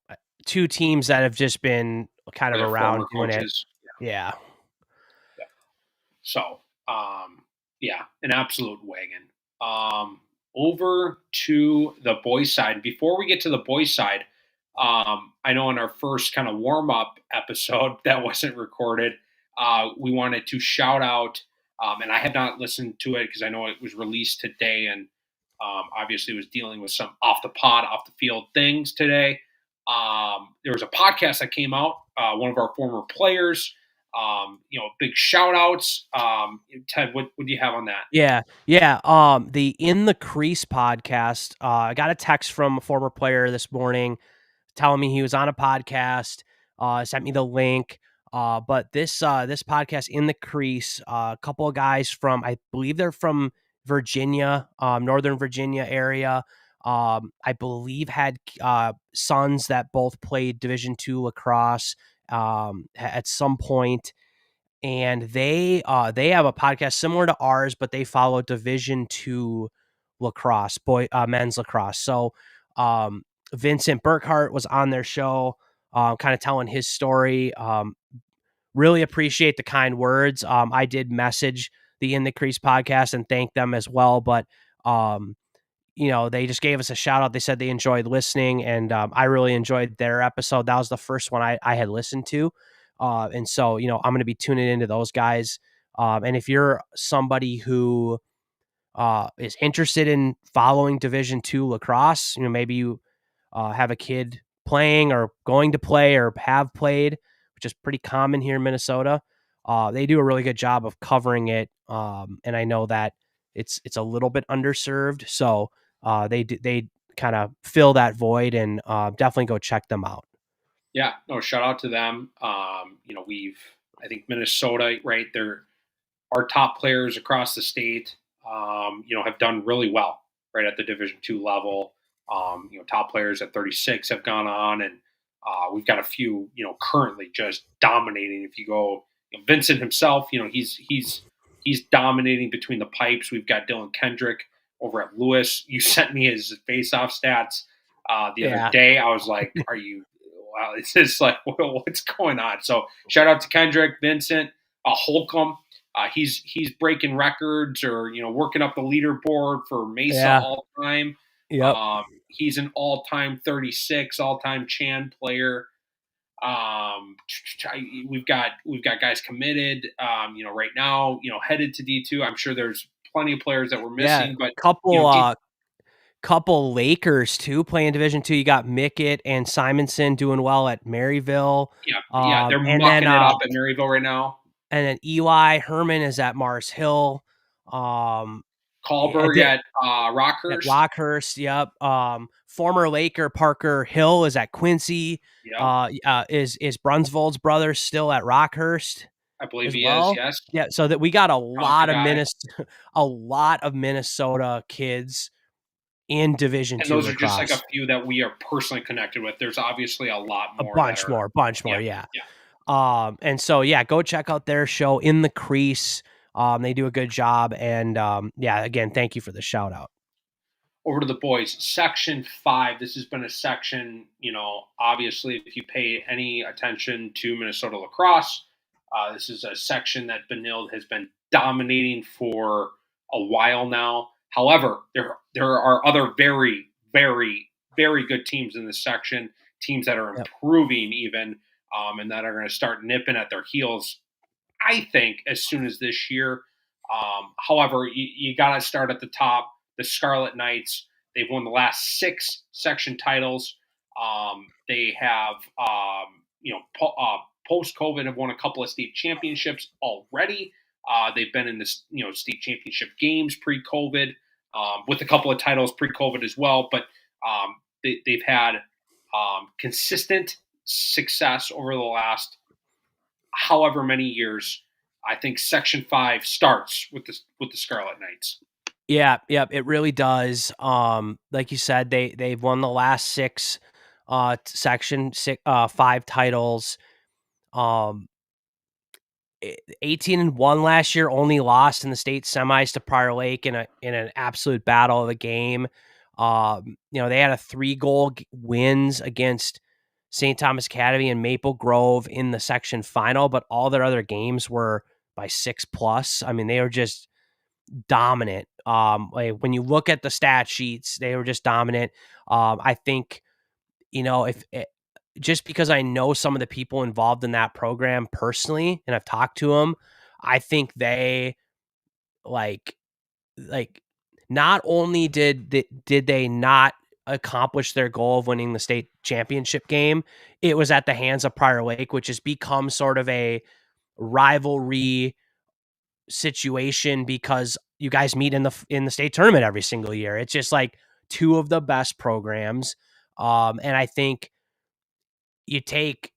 2 teams that have just been kind of their around former doing it. coaches. Yeah. Yeah. So, yeah, an absolute wagon. Um, Over to the boys' side. Before we get to the boys' side, I know in our first kind of warm up episode that wasn't recorded, we wanted to shout out, and I have not listened to it because I know it was released today, and obviously was dealing with some off the pod, off the field things today. There was a podcast that came out. One of our former players, big shout outs. Ted, what do you have on that? Yeah, yeah, the In the Crease podcast, I got a text from a former player this morning telling me he was on a podcast, sent me the link. But this podcast, In the Crease, a couple of guys from, I believe they're from Virginia, Northern Virginia area. I believe had sons that both played Division II lacrosse at some point, and they have a podcast similar to ours, but they follow Division II lacrosse, men's lacrosse. So Vincent Burkhart was on their show, kind of telling his story. Really appreciate the kind words. I did message the In the Crease podcast and thank them as well, but um, they just gave us a shout out. They said they enjoyed listening, and I really enjoyed their episode. That was the first one I had listened to. And so, I'm going to be tuning into those guys. And if you're somebody who is interested in following Division II lacrosse, maybe you have a kid playing or going to play or have played, which is pretty common here in Minnesota. They do a really good job of covering it, and I know that it's a little bit underserved, so they kind of fill that void, and definitely go check them out. Yeah, no, shout out to them. I think Minnesota, right? They're our top players across the state, have done really well, right, at the Division II level. Top players at 36 have gone on, and we've got a few, currently just dominating. If you go, Vincent himself, he's dominating between the pipes. We've got Dylan Kendrick over at Lewis. You sent me his face-off stats the other Yeah, day. I was like, "Are you?" Wow, it's just like, what's going on? So shout out to Kendrick, Vincent, Holcomb. He's breaking records or working up the leaderboard for Mesa yeah, all time. yep, He's an all-time 36, all-time Chan player. Um, we've got guys committed. Right now, headed to D2. I'm sure there's plenty of players that we're yeah. missing, but Couple D, couple Lakers too playing Division II. You got Mickett and Simonson doing well at Maryville. yeah, they're And then mucking it up at Maryville right now. and then Eli Herman is at Mars Hill. Kahlberg at At Rockhurst. Rockhurst, yep. Former Laker Parker Hill is at Quincy. Yep, Is Brunsvold's brother still at Rockhurst I believe as he is. well? Yes, Yeah, so that we got Tonka guy. a lot of Minnesota kids in Division And two those are just like a lacrosse. few that we are personally connected with. There's obviously a lot A more that are. bunch more, Yeah, yeah. yeah. And so yeah, go check out their show In the Crease. They do a good job, and yeah, again, thank you for the shout out. Over to the boys. Section 5. This has been a section, obviously, if you pay any attention to Minnesota lacrosse, this is a section that Benilde has been dominating for a while now. However, there are other very, very, very good teams in this section, teams that are Yep. improving even, and that are going to start nipping at their heels, I think, as soon as this year. However, you got to start at the top. The Scarlet Knights, they've won the last 6 section titles. They have, post COVID, have won a couple of state championships already. They've been in this, state championship games pre-COVID, with a couple of titles pre-COVID as well. But they've had consistent success over the last however many years. I think Section 5 starts with the Scarlet Knights. Yeah, yep, it really does. Like you said, they've won the last 6 section 5 titles. Um 18-1 last year, only lost in the state semis to Prior Lake in an absolute battle of the game. They had a 3-goal wins against St. Thomas Academy and Maple Grove in the section final, but all their other games were by 6 plus. I mean, they were just dominant. Like when you look at the stat sheets, they were just dominant. I think, if just because I know some of the people involved in that program personally, and I've talked to them, I think they like like not only did they not accomplish their goal of winning the state championship game, it was at the hands of Prior Lake, which has become sort of a rivalry situation because you guys meet in the state tournament every single year. It's just like two of the best programs. And I think you take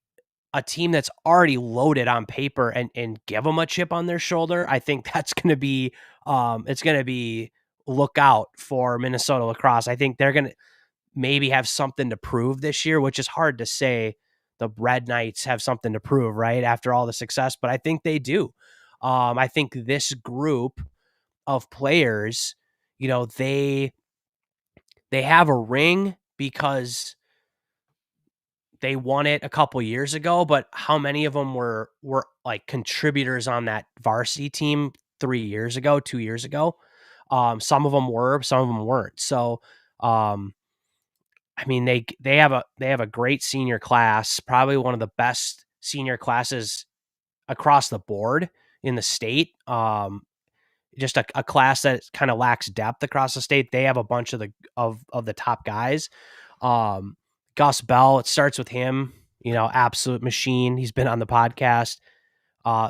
a team that's already loaded on paper and give them a chip on their shoulder. I think that's going to be it's going to be look out for Minnesota lacrosse. I think they're going to maybe have something to prove this year, which is hard to say. The Red Knights have something to prove, right? After all the success, but I think they do. I think this group of players, they have a ring because they won it a couple years ago, but how many of them were like contributors on that varsity team 3 years ago, 2 years ago? Some of them were, some of them weren't. So, I mean, they have a great senior class, probably one of the best senior classes across the board in the state. Just a class that kind of lacks depth across the state. They have a bunch of the top guys. Gus Bell, it starts with him, absolute machine. He's been on the podcast.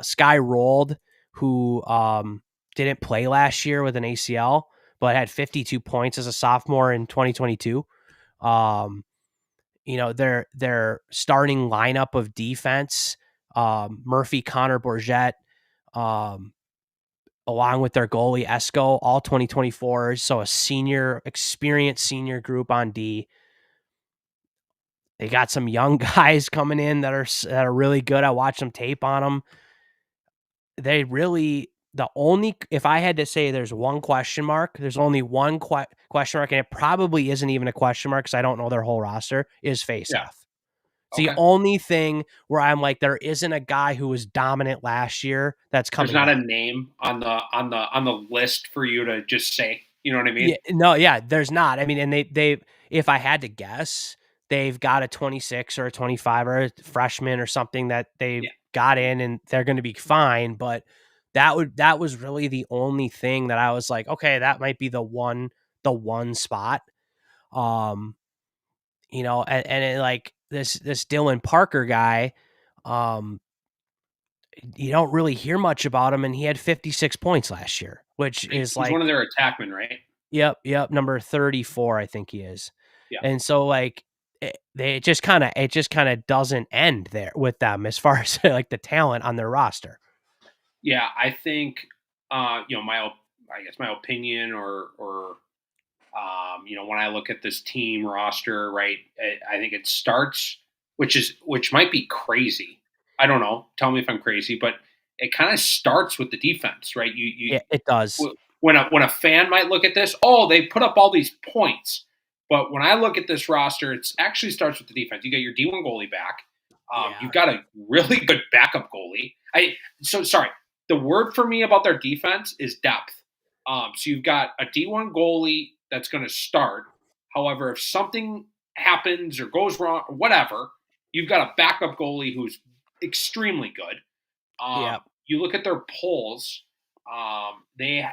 Sky Rolled, who didn't play last year with an ACL, but had 52 points as a sophomore in 2022. Their starting lineup of defense, Murphy, Connor, Bourget, along with their goalie Esco, all 2024s. So a experienced senior group on D. They got some young guys coming in that are really good. I watched some tape on them. They really if I had to say there's one question mark, there's only one question mark, and it probably isn't even a question mark because I don't know their whole roster, is faceoff. Yeah. It's the only thing where I'm like, there isn't a guy who was dominant last year that's coming. There's not back. a name on the list for you to just say. You know what I mean? Yeah, no, yeah, there's not. I mean, and they if I had to guess, they've got a 26 or a 25 or a freshman or something that they Yeah. got in, and they're going to be fine. But that was really the only thing that I was like, okay, that might be the one spot. And it, like this Dylan Parker guy, you don't really hear much about him, and he had 56 points last year, which is He's like, one of their attackmen, right? yep, number 34, I think he is. Yeah. And so like it just kind of doesn't end there with them as far as like the talent on their roster. Yeah, I think I guess my opinion or when I look at this team roster, right, I think it starts, which might be crazy. I don't know. Tell me if I'm crazy, but it kind of starts with the defense, right? Yeah, it does. When a fan might look at this, oh, they put up all these points, but when I look at this roster, it actually starts with the defense. You got your D1 goalie back. Yeah. You've got a really good backup goalie. Sorry. The word for me about their defense is depth. So you've got a D1 goalie that's going to start. However, if something happens or goes wrong or whatever, you've got a backup goalie who's extremely good. Yeah. You look at their polls. They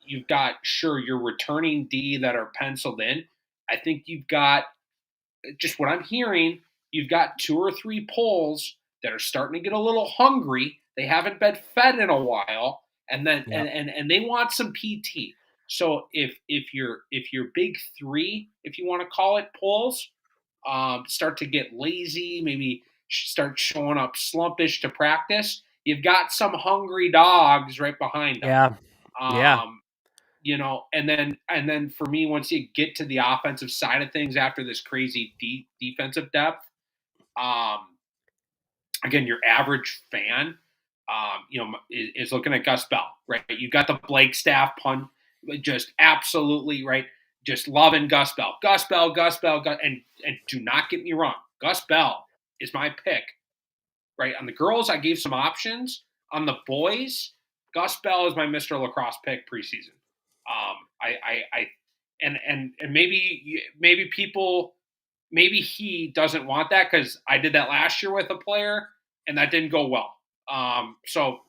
you've got sure your returning D that are penciled in. I think you've got just what I'm hearing. You've got 2 or 3 polls that are starting to get a little hungry. They haven't been fed in a while, and then Yep. and they want some PT. So if your big three, if you want to call it, polls start to get lazy, maybe start showing up slumpish to practice, you've got some hungry dogs right behind them. Yeah. Yeah. Um, and then for me, once you get to the offensive side of things after this crazy deep defensive depth, um, again, your average fan, is looking at Gus Bell, right? You got the Blake staff pun, just absolutely right, just loving Gus Bell, Gus Bell, and do not get me wrong, Gus Bell is my pick, right? On the girls, I gave some options. On the boys, Gus Bell is my Mr. Lacrosse pick preseason. I and maybe people maybe he doesn't want that because I did that last year with a player and that didn't go well. So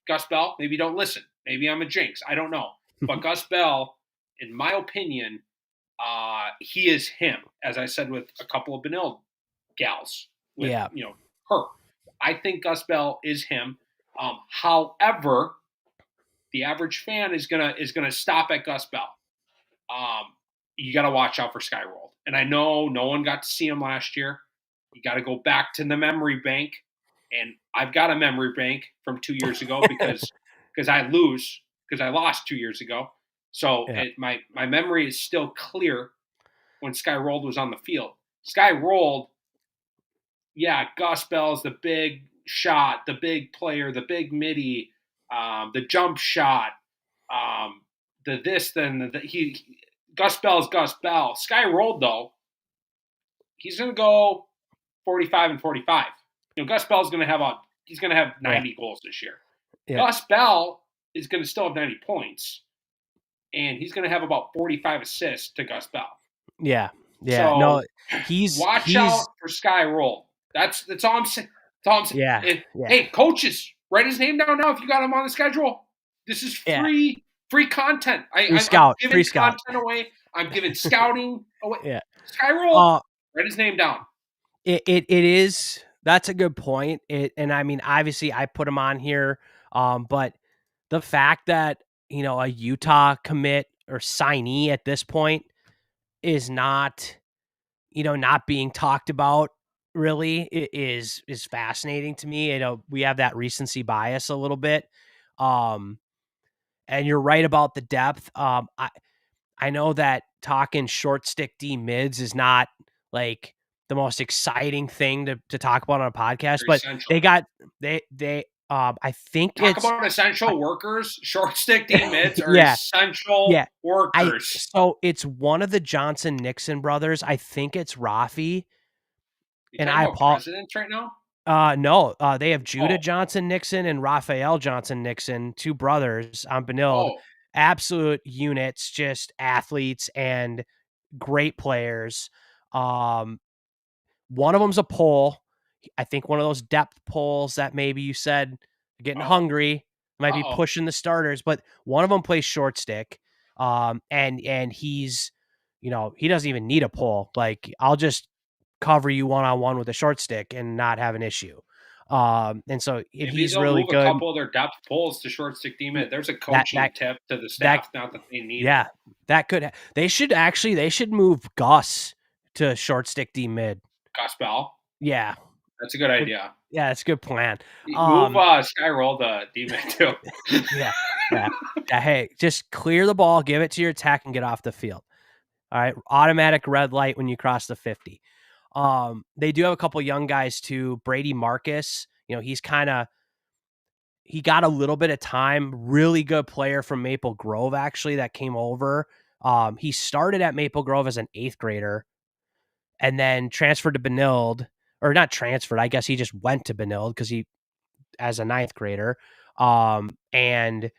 Gus Bell, maybe don't listen. Maybe I'm a jinx. I don't know. But Gus Bell, in my opinion, he is him. As I said with a couple of Benil gals, with Yeah. her. I think Gus Bell is him. However, the average fan is gonna stop at Gus Bell. Um, you got to watch out for Skyroll. And I know no one got to see him last year. You got to go back to the memory bank, and I've got a memory bank from 2 years ago because I lost 2 years ago. So Yeah. my memory is still clear when Sky Rolled was on the field. Sky Rolled, yeah, Gus Bell's the big shot, the big player, the big midi, the jump shot, um, the this, then he Gus Bell's Gus Bell. Sky Rolled though, he's going to go 45 and 45. Gus Bell's going to have he's going to have Yeah. 90 goals this year. Yeah. Gus Bell is going to still have 90 points, and he's going to have about 45 assists to Gus Bell. Yeah. Yeah. So No, he's out for Sky Roll. That's all I'm saying. That's all I'm saying. Yeah. Yeah. Hey, coaches, write his name down now if you got him on the schedule. This is Yeah. free content. Free I'm scout. giving Free scout. content away. I'm giving scouting away. Yeah. Sky Roll, write his name down. It is. That's a good point. And I mean, obviously, I put him on here, but the fact that a Utah commit or signee at this point is not not being talked about really is fascinating to me. We have that recency bias a little bit, and you're right about the depth. I know that talking short stick D mids is not like the most exciting thing to talk about on a podcast, They're but essential. I think Talk it's about essential workers. Short stick D mids are yeah, essential yeah. workers. So it's one of the Johnson Nixon brothers. I think it's Rafi, You and talking I about presidents right now? no, they have Judah Oh, Johnson Nixon and Raphael Johnson Nixon, two brothers on Benilde. oh, Absolute units, just athletes and great players. Um, One of them's a pole. I think one of those depth poles that maybe you said getting oh, hungry, might be oh. pushing the starters, but one of them plays short stick. And he's, he doesn't even need a pole. Like, I'll just cover you one on one with a short stick and not have an issue. And so if Maybe he's they'll really move a good, couple of their depth pulls to short stick D mid. There's a that coaching that tip to the that staff, not that they need it. yeah, that could they should move Gus to short stick D mid. Gospel. Yeah. That's a good Good. idea. Yeah, it's a good plan. Move Um, Skyroll to D mid too. yeah, yeah. Yeah, hey, just clear the ball, give it to your attack, and get off the field. All right, automatic red light when you cross the 50. They do have a couple young guys too. Brady Marcus, he got a little bit of time. Really good player from Maple Grove, actually, that came over. He started at Maple Grove as an 8th grader and then transferred to Benilde, or not transferred. I guess he just went to Benilde because he as a 9th grader. And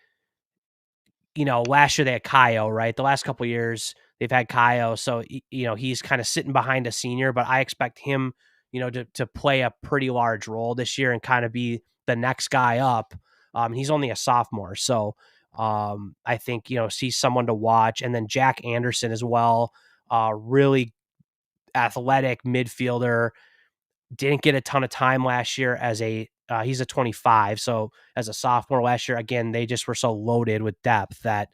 last year they had Kaio, right? The last couple of years they've had Kaio, so he's kind of sitting behind a senior, but I expect him, to play a pretty large role this year and kind of be the next guy up. He's only a sophomore, so I think see someone to watch, and then Jack Anderson as well, really athletic midfielder. Didn't get a ton of time last year as he's a 25. So as a sophomore last year, again, they just were so loaded with depth that,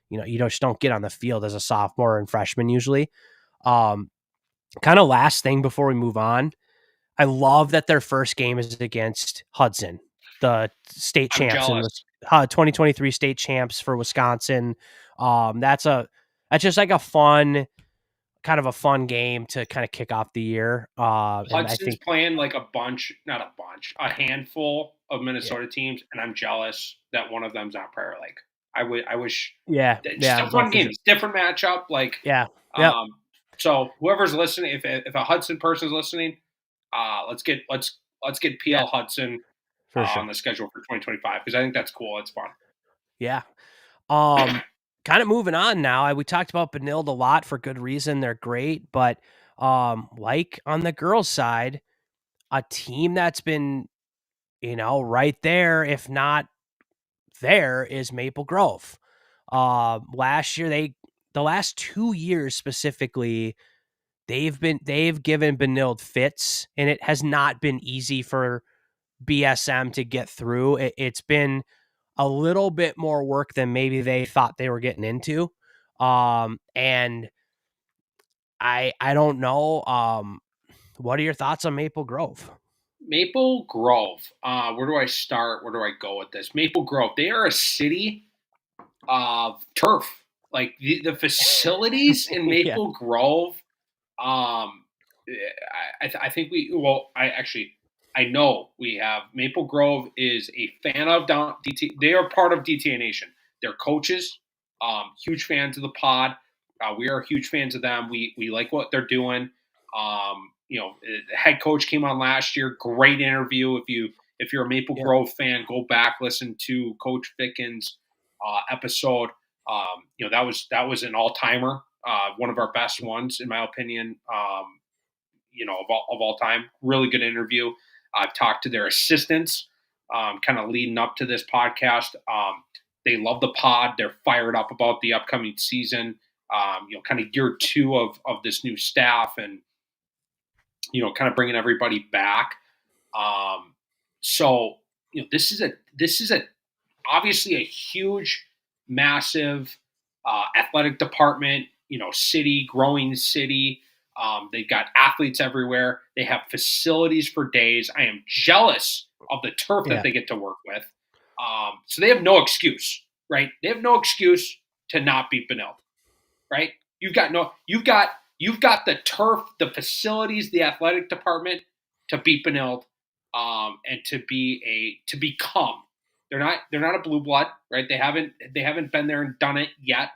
you just don't get on the field as a sophomore and freshman usually. Um, Kind of last thing before we move on. I love that their first game is against Hudson, the state I'm champs in jealous. 2023 state champs for Wisconsin. That's just like kind of a fun game to kind of kick off the year. And I Hudson's think, playing like not a bunch, a handful of yeah, Minnesota teams, and I'm jealous that one of them's not Premier League. I wish. yeah, Just yeah, a no, fun for game. sure. It's different matchup. Like, Yeah, yep, um, so whoever's listening, if a Hudson person's listening, let's get yeah, PL Hudson for on sure. the schedule for 2025 because I think that's cool. It's fun. Yeah. Um, Kind of moving on now. We talked about Benilde a lot for good reason. They're great, but like on the girls' side, a team that's been, right there, if not there, is Maple Grove. Last year the last 2 years specifically, they've given Benilde fits, and it has not been easy for BSM to get through. It's been a little bit more work than maybe they thought they were getting into. And I don't know. What are your thoughts on Maple Grove? Maple Grove. Where do I start? Where do I go with this? Maple Grove. They are a city of turf. Like the facilities in Yeah, Maple Grove. Um, I think I know we have Maple Grove is a fan of DT. They are part of DTA Nation. They're coaches, huge fans of the pod. We are huge fans of them. We like what they're doing. The head coach came on last year. Great interview. If you're a Maple yep, Grove fan, go back listen to Coach Fickens' episode. That was an all timer, one of our best ones in my opinion. Of all time. Really good interview. I've talked to their assistants, kind of leading up to this podcast. They love the pod. They're fired up about the upcoming season. Kind of year 2 of this new staff, and kind of bringing everybody back. Um, so this is a obviously a huge, massive athletic department. City, growing city. They've got athletes everywhere. They have facilities for days. I am jealous of the turf that yeah, they get to work with. So they have no excuse, right? They have no excuse to not beat Benilde, right? You've got the turf, the facilities, the athletic department to beat Benilde, and to become. They're not a blue blood, right? They haven't been there and done it yet,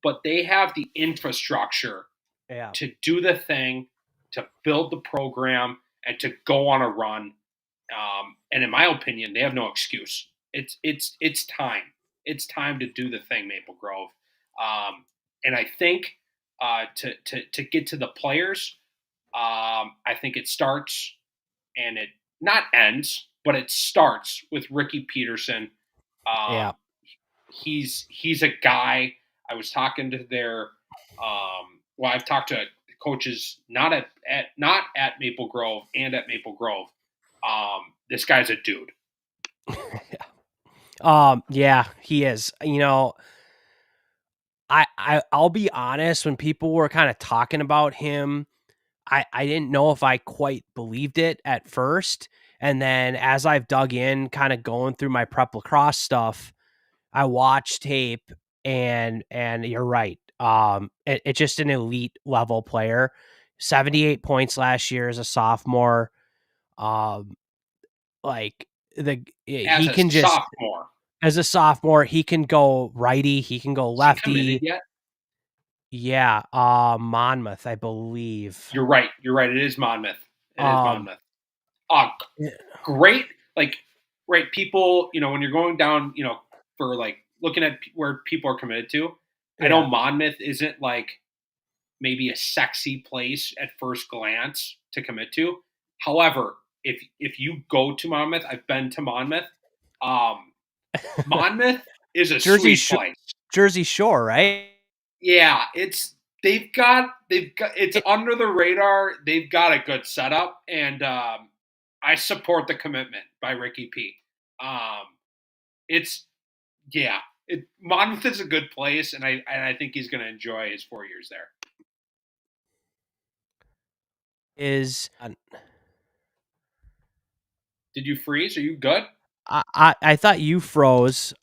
but they have the infrastructure yeah, to do the thing, to build the program, and to go on a run. And in my opinion, they have no excuse. It's time. It's time to do the thing, Maple Grove. And I think to get to the players, I think it starts and it not ends, but it starts with Ricky Peterson. yeah, Um, he's a guy. I was talking to well, I've talked to coaches not at Maple Grove and at Maple Grove. This guy's a dude. Yeah, he is. I'll be honest, when people were kind of talking about him, I didn't know if I quite believed it at first. And then as I've dug in, kind of going through my prep lacrosse stuff, I watched tape and you're right. It's just an elite level player. 78 points last year as a sophomore. Um, like As he a can just sophomore. as a sophomore, he can go righty, he can go Is he committed lefty. yet? Yeah, Monmouth, I believe. You're right. You're right. It is Monmouth. It is Um, Monmouth. Great. Like, right. People, when you're going down, for like looking at where people are committed to, I know yeah, Monmouth isn't like maybe a sexy place at first glance to commit to. However, if you go to Monmouth, I've been to Monmouth. Um, Monmouth is a Jersey sweet Sh place. Jersey Shore, right? Yeah, they've got it's It under the radar. They've got a good setup, and I support the commitment by Ricky P. Um, it's yeah, Monmouth is a good place, and I think he's going to enjoy his 4 years there. is Did you freeze? Are you good? I thought you froze,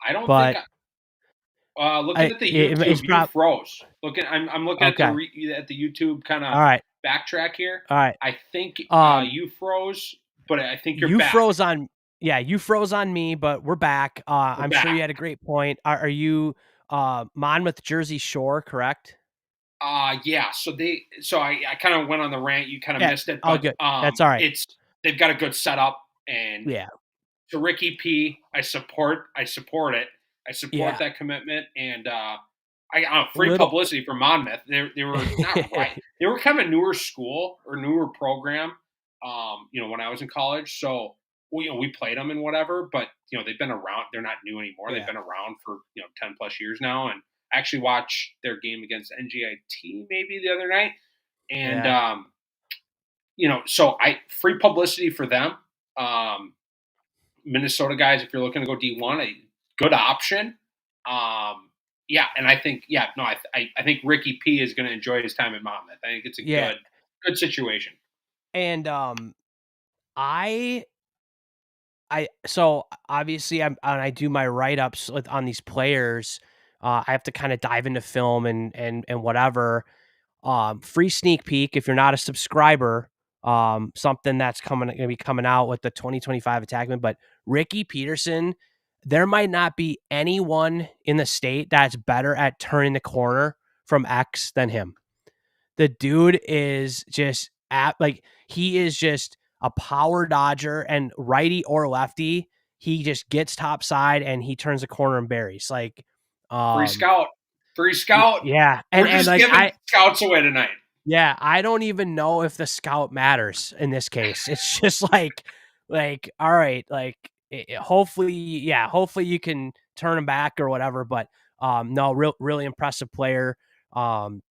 I don't think but looking at the it's YouTube, you prob froze. I'm looking at okay. the YouTube kind of Alright, backtrack here. alright. I think Um, you froze, but I think you're you back. froze on yeah, you froze on me, but we're back. We're I'm sure back. you had a great point. Are you, Monmouth, Jersey Shore, correct? Yeah. So I kind of went on the rant. You kind of Yeah, missed it, all but good. That's alright. it's they've got a good setup, and Yeah, to Ricky P, I support it. I support yeah. that commitment, and I free Little publicity for Monmouth. They were not right. They were kind of a newer school or newer program. When I was in college, so we played them and whatever. But they've been around. They're not new anymore. They've Yeah, been around for 10 plus years now. And I actually watched their game against NGIT maybe the other night, and yeah, so I free publicity for them. Um, Minnesota guys, if you're looking to go D1, a good option. Yeah, and I think no, I think Ricky P is going to enjoy his time in Monmouth. I think it's a yeah, good situation. and, I so obviously I do my write-ups on these players, I have to kinda dive into film and whatever. Free sneak peek if you're not a subscriber, something that's gonna be coming out with the 2025 attackman, but Ricky Peterson, there might not be anyone in the state that's better at turning the corner from X than him. The dude is just he is just a power dodger, and righty or lefty, he just gets top side and he turns the corner and buries. Free Um, scout, free scout. yeah, We're and just like giving scouts away tonight. yeah, I don't even know if the scout matters in this case. It's just all right, hopefully, yeah, hopefully you can turn him back or whatever. But no, really impressive player. Um,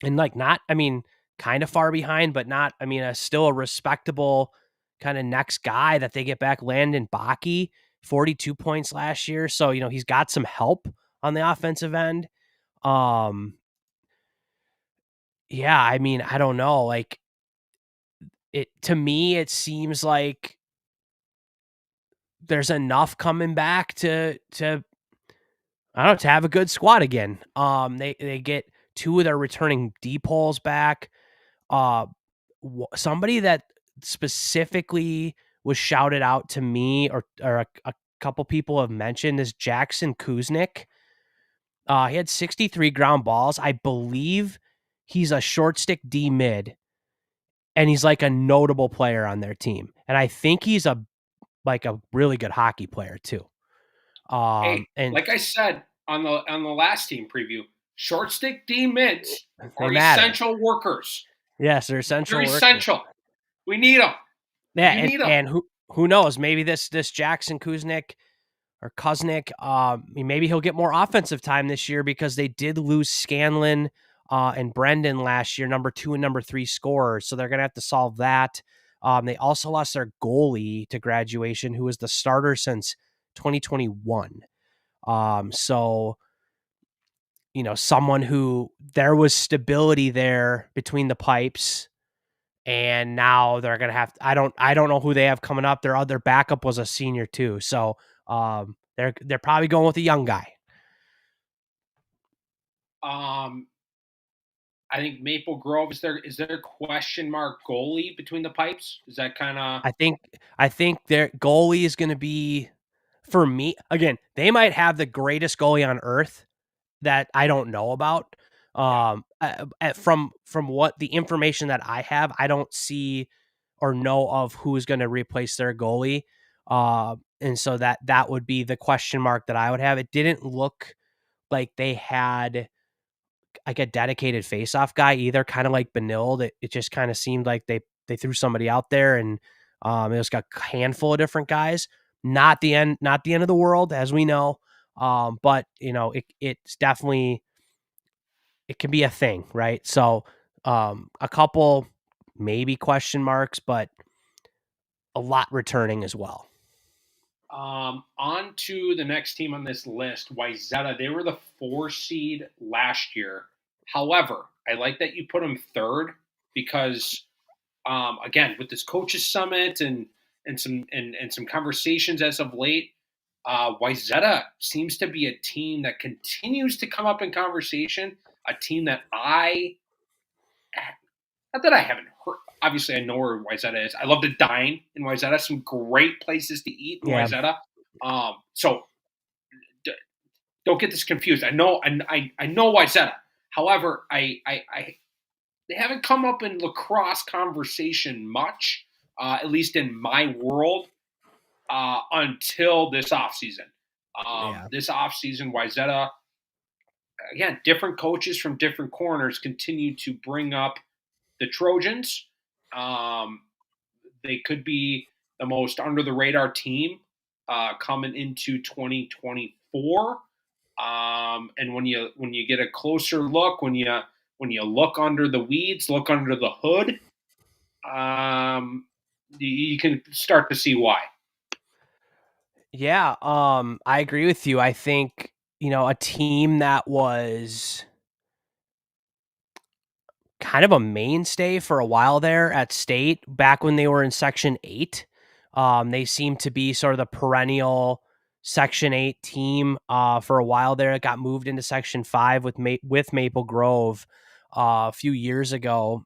and not, I mean, kind of far behind, but not, I mean, still a respectable kind of next guy that they get back. Landon Baki, 42 points last year. So, he's got some help on the offensive end. Um, yeah, I mean, I don't know. To me, it seems like there's enough coming back to I don't know, to have a good squad again. They get two of their returning D poles back. Uh, Somebody that specifically was shouted out to me, or a couple people have mentioned, is Jackson Kuznick. He had 63 ground balls. I believe he's a short stick D mid, and he's like a notable player on their team. And I think he's a really good hockey player too. Hey, And like I said on the last team preview, short stick D mids they are matter. essential workers. Yes, they're They're essential workers. essential. We need them. Yeah, You need them. and who knows? Maybe this Jackson Kuznick or Kuznick, maybe he'll get more offensive time this year because they did lose Scanlon and Brendan last year, number 2 and number 3 scorers. So they're gonna have to solve that. They also lost their goalie to graduation, who was the starter since 2021. So, someone who there was stability there between the pipes, and now they're gonna have. I don't know who they have coming up. Their other backup was a senior too, so they're probably going with a young guy. Um, I think Maple Grove is there a question mark goalie between the pipes? Is that kind of I think their goalie is going to be, for me, again, they might have the greatest goalie on earth that I don't know about. yeah? From what the information that I have, I don't see or know of who's going to replace their goalie. And so that would be the question mark that I would have. It didn't look like they had like a dedicated face-off guy either, kind of like Benilde. It just kind of seemed like they threw somebody out there, and it was got a handful of different guys. Not the end of the world, as we know. But it's definitely, it can be a thing, right? So a couple maybe question marks, but a lot returning as well. On to the next team on this list, Wyzetta. They were the 4 seed last year. However, I like that you put them third because, again, with this coaches summit and some conversations as of late, Wyzetta seems to be a team that continues to come up in conversation. A team that not that I haven't heard. Obviously, I know where Wyzetta is. I love to dine in Wyzetta. Some great places to eat in Yeah. Wyzetta. So don't get this confused. I know Wyzetta. However, they haven't come up in lacrosse conversation much, at least in my world, until this offseason. Yeah. This offseason, Wyzetta, again, different coaches from different corners continue to bring up the Trojans. Um, they could be the most under the radar team coming into 2024. And when you get a closer look, when you look under the weeds, look under the hood, you can start to see why. Yeah, I agree with you. I think, a team that was kind of a mainstay for a while there at state back when they were in Section 8. They seem to be sort of the perennial Section 8 team for a while there. It got moved into Section 5 with Maple Grove a few years ago.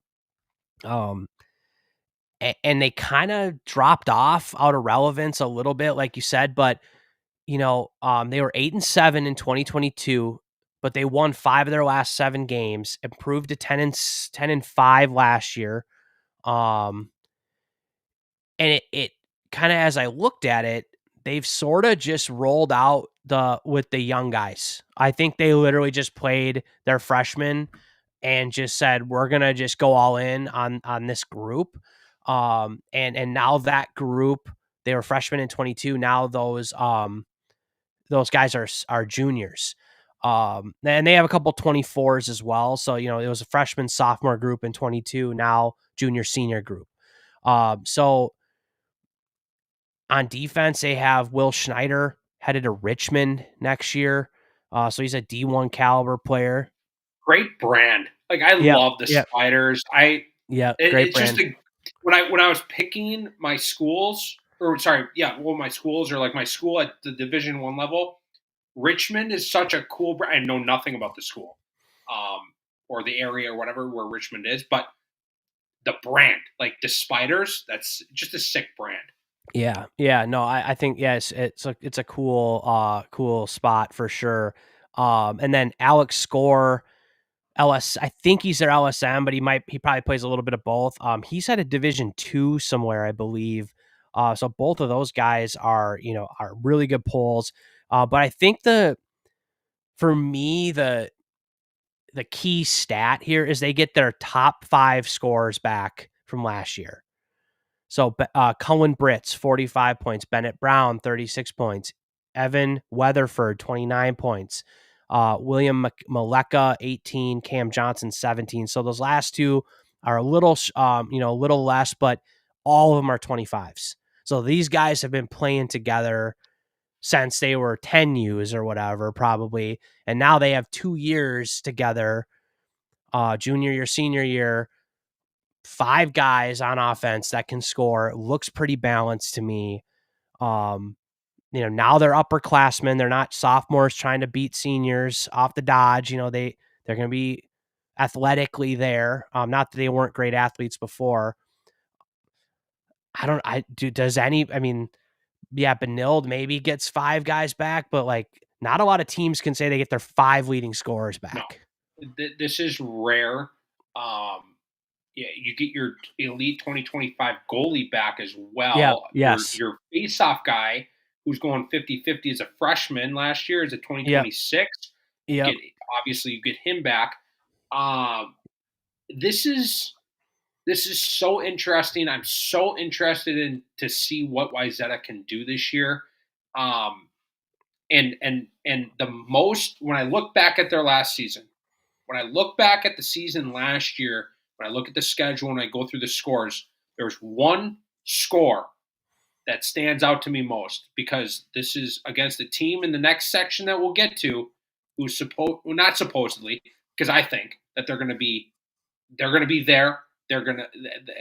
Um, and they kind of dropped off out of relevance a little bit, like you said, but they were 8-7 in 2022, but they won 5 of their last 7 games, improved to 10-5 last year. Um, and it kind of, as I looked at it, they've sort of just rolled out with the young guys. I think they literally just played their freshmen and just said, we're gonna just go all in on this group. And now that group, they were freshmen in 22. Now those guys are juniors. And they have a couple 24s as well. So, it was a freshman sophomore group in 22, now junior senior group. So on defense, they have Will Schneider headed to Richmond next year. So he's a D1 caliber player. Great brand. Like I Yep. love the Yep. Spiders. Yep. Great It's just brand. when I was picking my schools, or sorry, yeah, well, my schools or like my school at the Division 1 level. Richmond is such a cool brand. I know nothing about the school, or the area or whatever where Richmond is, but the brand, like the Spiders, that's just a sick brand. Yeah. Yeah. No, I think, yes, it's a cool spot for sure. And then Alex Score, I think he's their LSM, but he probably plays a little bit of both. He's at a Division 2 somewhere, I believe. So both of those guys are really good pulls. But I think for me, the key stat here is they get their top 5 scores back from last year. So Cullen Britz, 45 points. Bennett Brown, 36 points. Evan Weatherford, 29 points. William Maleka, 18. Cam Johnson, 17. So those last two are a little less, but all of them are 25s. So these guys have been playing together since they were 10 U's or whatever, probably. And now they have 2 years together, junior year, senior year, 5 guys on offense that can score. It looks pretty balanced to me. Now they're upperclassmen. They're not sophomores trying to beat seniors off the dodge. They're going to be athletically there. Not that they weren't great athletes before. Benilde maybe gets 5 guys back, but like not a lot of teams can say they get their 5 leading scorers No, back. this is rare. Yeah, you get your elite 2025 goalie back as Yep. well. Yes. Your face-off guy who's going 50-50 as a freshman last year is a Yep. 2026. Yep. You get him back. This is so interesting. I'm so interested in to see what Wayzata can do this year. And the most when I look back at their last season, when I look back at the season last year, when I look at the schedule and I go through the scores, there's one score that stands out to me most because this is against a team in the next section that we'll get to who's not supposedly, because I think that they're going to be there. They're going to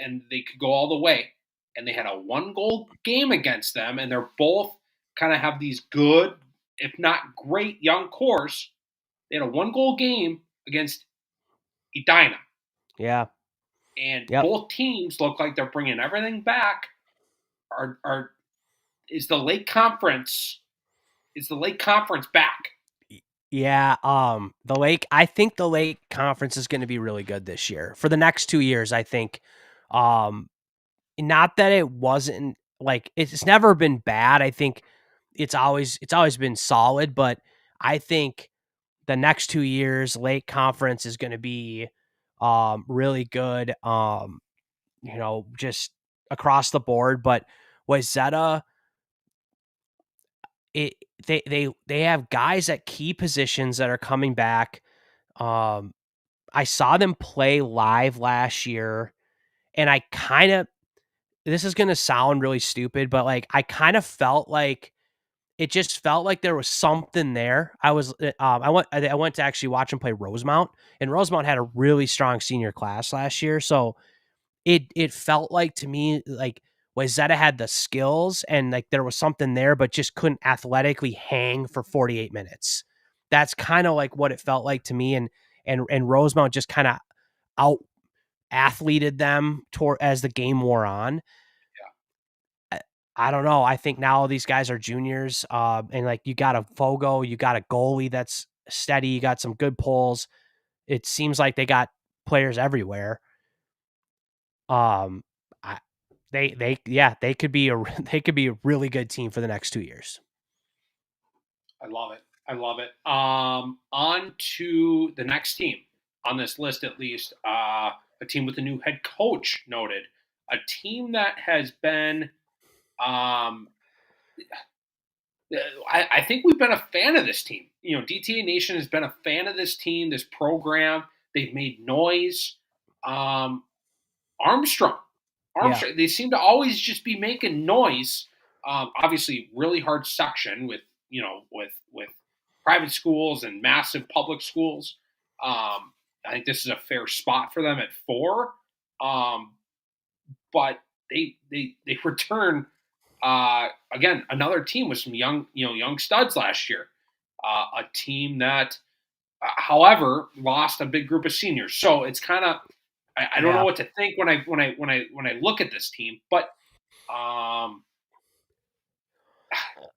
and they could go all the way. And they had a 1-goal game against them, and they're both kind of have these good, if not great, young cores. They had a 1-goal game against Edina. Yeah. And Yep. both teams look like they're bringing everything back. Is the Lake Conference back? Yeah, I think the Lake Conference is going to be really good this year. For the next 2 years, I think not that it wasn't like it's never been bad. I think it's always been solid, but I think the next 2 years Lake Conference is going to be really good just across the board, but Wayzata they have guys at key positions that are coming back. I saw them play live last year, and I kind of this is going to sound really stupid, but like I kind of felt like it just felt like there was something there. I went to actually watch them play Rosemount, and Rosemount had a really strong senior class last year, so it felt like to me like Wayzata had the skills and like there was something there, but just couldn't athletically hang for 48 minutes. That's kind of like what it felt like to me, and Rosemount just kind of out athleted them toward as the game wore on. I don't know. I think now these guys are juniors, and like you got a Fogo, you got a goalie that's steady, you got some good pulls. It seems like they got players everywhere. Um, I, they could be they could be a really good team for the next 2 years. I love it. I love it. On to the next team on this list, at least. A team with a new head coach noted. A team that has been I think we've been a fan of this team. DTA Nation has been a fan of this team, this program. They've made noise. Armstrong. Yeah. They seem to always just be making noise. Obviously, really hard section with with private schools and massive public schools. I think this is a fair spot for them at 4. But they return again another team with some young studs last year. A team that, however, lost a big group of seniors. So it's kind of I don't know what to think when I look at this team, but I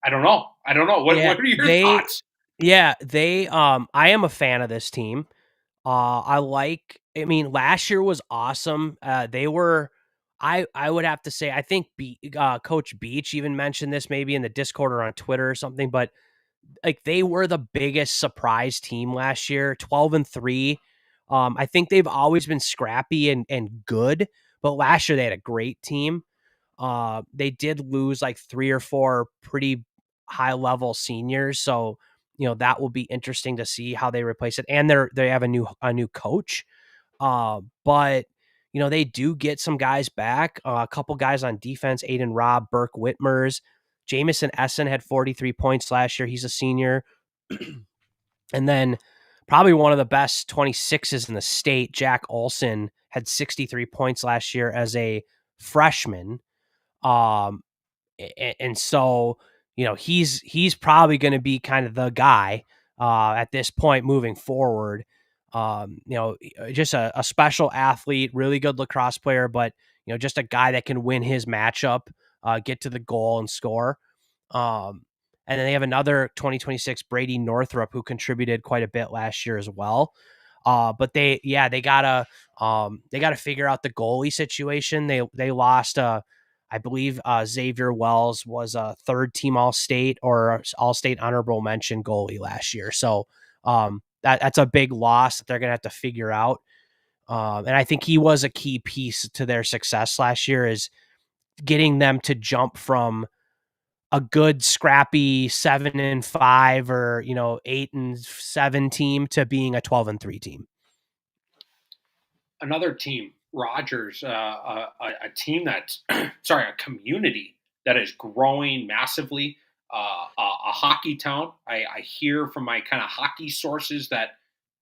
don't know. What are your thoughts? Yeah, I am a fan of this team. Last year was awesome. They were I would have to say I think Coach Beach even mentioned this maybe in the Discord or on Twitter or something, but like they were the biggest surprise team last year, 12-3. I think they've always been scrappy and good, but last year they had a great team. They did lose like 3 or 4 pretty high level seniors, so that will be interesting to see how they replace it. And they have a new coach. But they do get some guys back, a couple guys on defense, Aiden Robb, Burke Whitmers. Jamison Essen had 43 points last year. He's a senior. And then probably one of the best 26s in the state, Jack Olson, had 63 points last year as a freshman. Um, and so, he's probably going to be kind of the guy at this point moving forward. Just a special athlete, really good lacrosse player, but just a guy that can win his matchup, get to the goal and score. Um, and then they have another 2026 Brady Northrup who contributed quite a bit last year as well. But they gotta figure out the goalie situation. They lost I believe Xavier Wells was a third team All State or All State honorable mention goalie last year. So that's a big loss that they're gonna have to figure out. And I think he was a key piece to their success last year, is getting them to jump from a good scrappy 7-5 or 8-7 team to being a 12-3 team. Another team, Rogers, a team that's sorry, a community that is growing massively. A hockey town. I hear from my kind of hockey sources that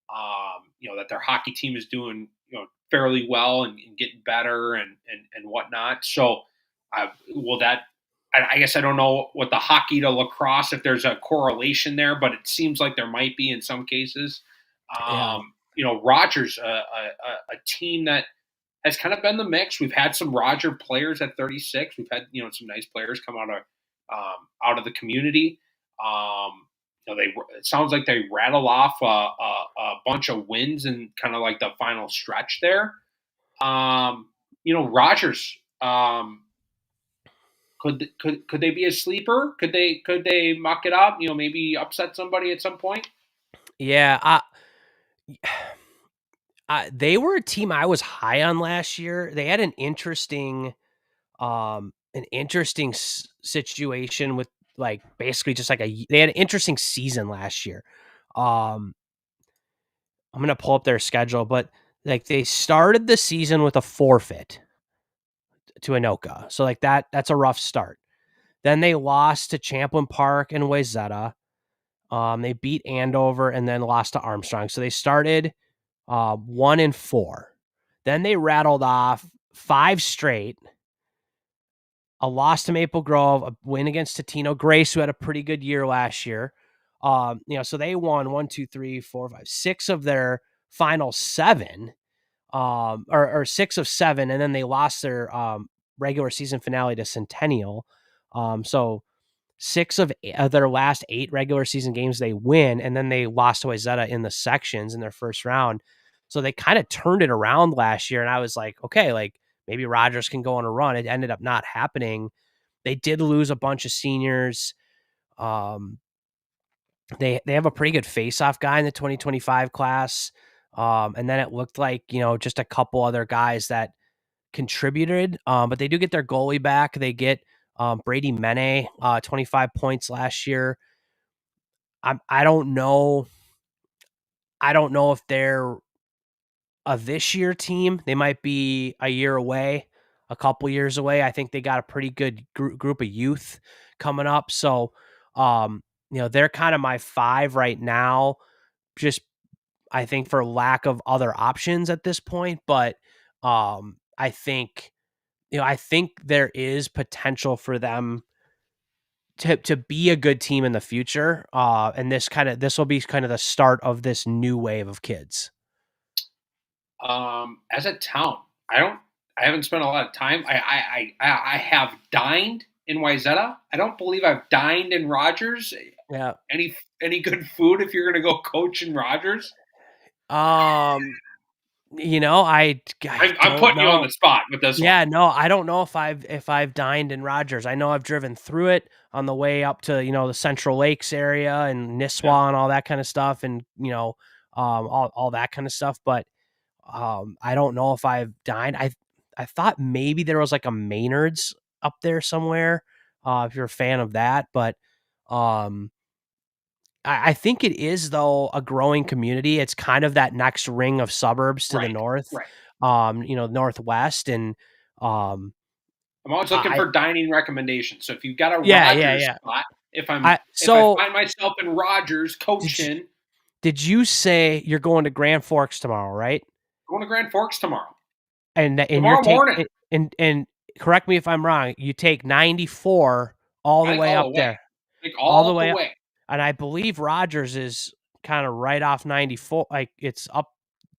that their hockey team is doing fairly well and getting better and whatnot. So, will that? I guess I don't know what the hockey to lacrosse, if there's a correlation there, but it seems like there might be in some cases. Yeah. Rogers, a team that has kind of been the mix. We've had some Roger players at 36. We've had some nice players come out of the community. It sounds like they rattle off a bunch of wins in kind of like the final stretch there. Rogers. Could they be a sleeper? Could they muck it up? Maybe upset somebody at some point. Yeah, they were a team I was high on last year. They had an interesting situation with, like, basically just like they had an interesting season last year. Um, I'm gonna pull up their schedule, but like they started the season with a forfeit to Anoka, so like that's a rough start. Then they lost to Champlin Park and Wayzata. They beat Andover and then lost to Armstrong. So they started 1-4. Then they rattled off 5 straight. A loss to Maple Grove, a win against Totino Grace, who had a pretty good year last year. So they won 1, 2, 3, 4, 5, 6 of their final 7, or 6 of 7, and then they lost their regular season finale to Centennial. So 6 of their last 8 regular season games they win, and then they lost to Wayzata in the sections in their first round. So they kind of turned it around last year, and I was like, okay, like maybe Rogers can go on a run. It ended up not happening. They did lose a bunch of seniors. They have a pretty good face-off guy in the 2025 class. And then it looked like, just a couple other guys that contributed. But they do get their goalie back. They get Brady Mene, 25 points last year. I don't know. I don't know if they're a this year team. They might be a year away, a couple years away. I think they got a pretty good group of youth coming up. So, they're kind of my 5 right now, just I think for lack of other options at this point. But I think, I think there is potential for them to be a good team in the future. And this will be kind of the start of this new wave of kids. As a town, I haven't spent a lot of time. I have dined in Wayzata. I don't believe I've dined in Rogers. Yeah. Any good food if you're going to go coach in Rogers? I I'm don't putting you on know. the spot with this one. Yeah, no, I don't know if I've dined in Rogers. I know I've driven through it on the way up to, the Central Lakes area and Yeah. Nisswa and all that kind of stuff, and all that kind of stuff. But I don't know if I've dined. I thought maybe there was like a Maynard's up there somewhere. If you're a fan of that, but um, I think it is, though, a growing community. It's kind of that next ring of suburbs to the Right. north. Right. Northwest, and um, I'm always looking I for dining recommendations. So if you've got a yeah, yeah, Rogers yeah. spot, I if I so find myself in Rogers did you, coaching, did you say you're going to Grand Forks tomorrow, right? going to Grand Forks tomorrow. And you're Tomorrow morning. and correct me if I'm wrong. You take 94 all I the think way all up the way. there, Like all the all the way up, way. and I believe Rogers is kind of right off 94. Like it's up.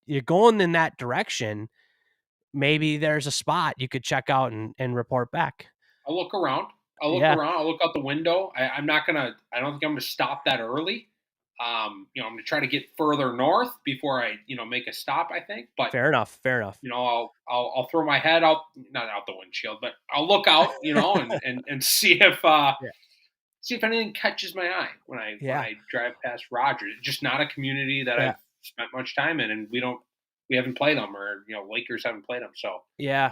You're going in that direction. Maybe there's a spot you could check out and report back. I'll look around. I'll look Yeah, around. I'll look out the window. I'm not gonna. I don't think I'm gonna stop that early. I'm gonna try to get further north before I, make a stop. I think, but fair enough. Fair enough. I'll throw my head out, not out the windshield, but I'll look out, and Yeah, see if anything catches my eye when yeah, I drive past Rogers. It's just not a community that yeah, I've spent much time in, and we haven't played them, or Lakers haven't played them. So yeah.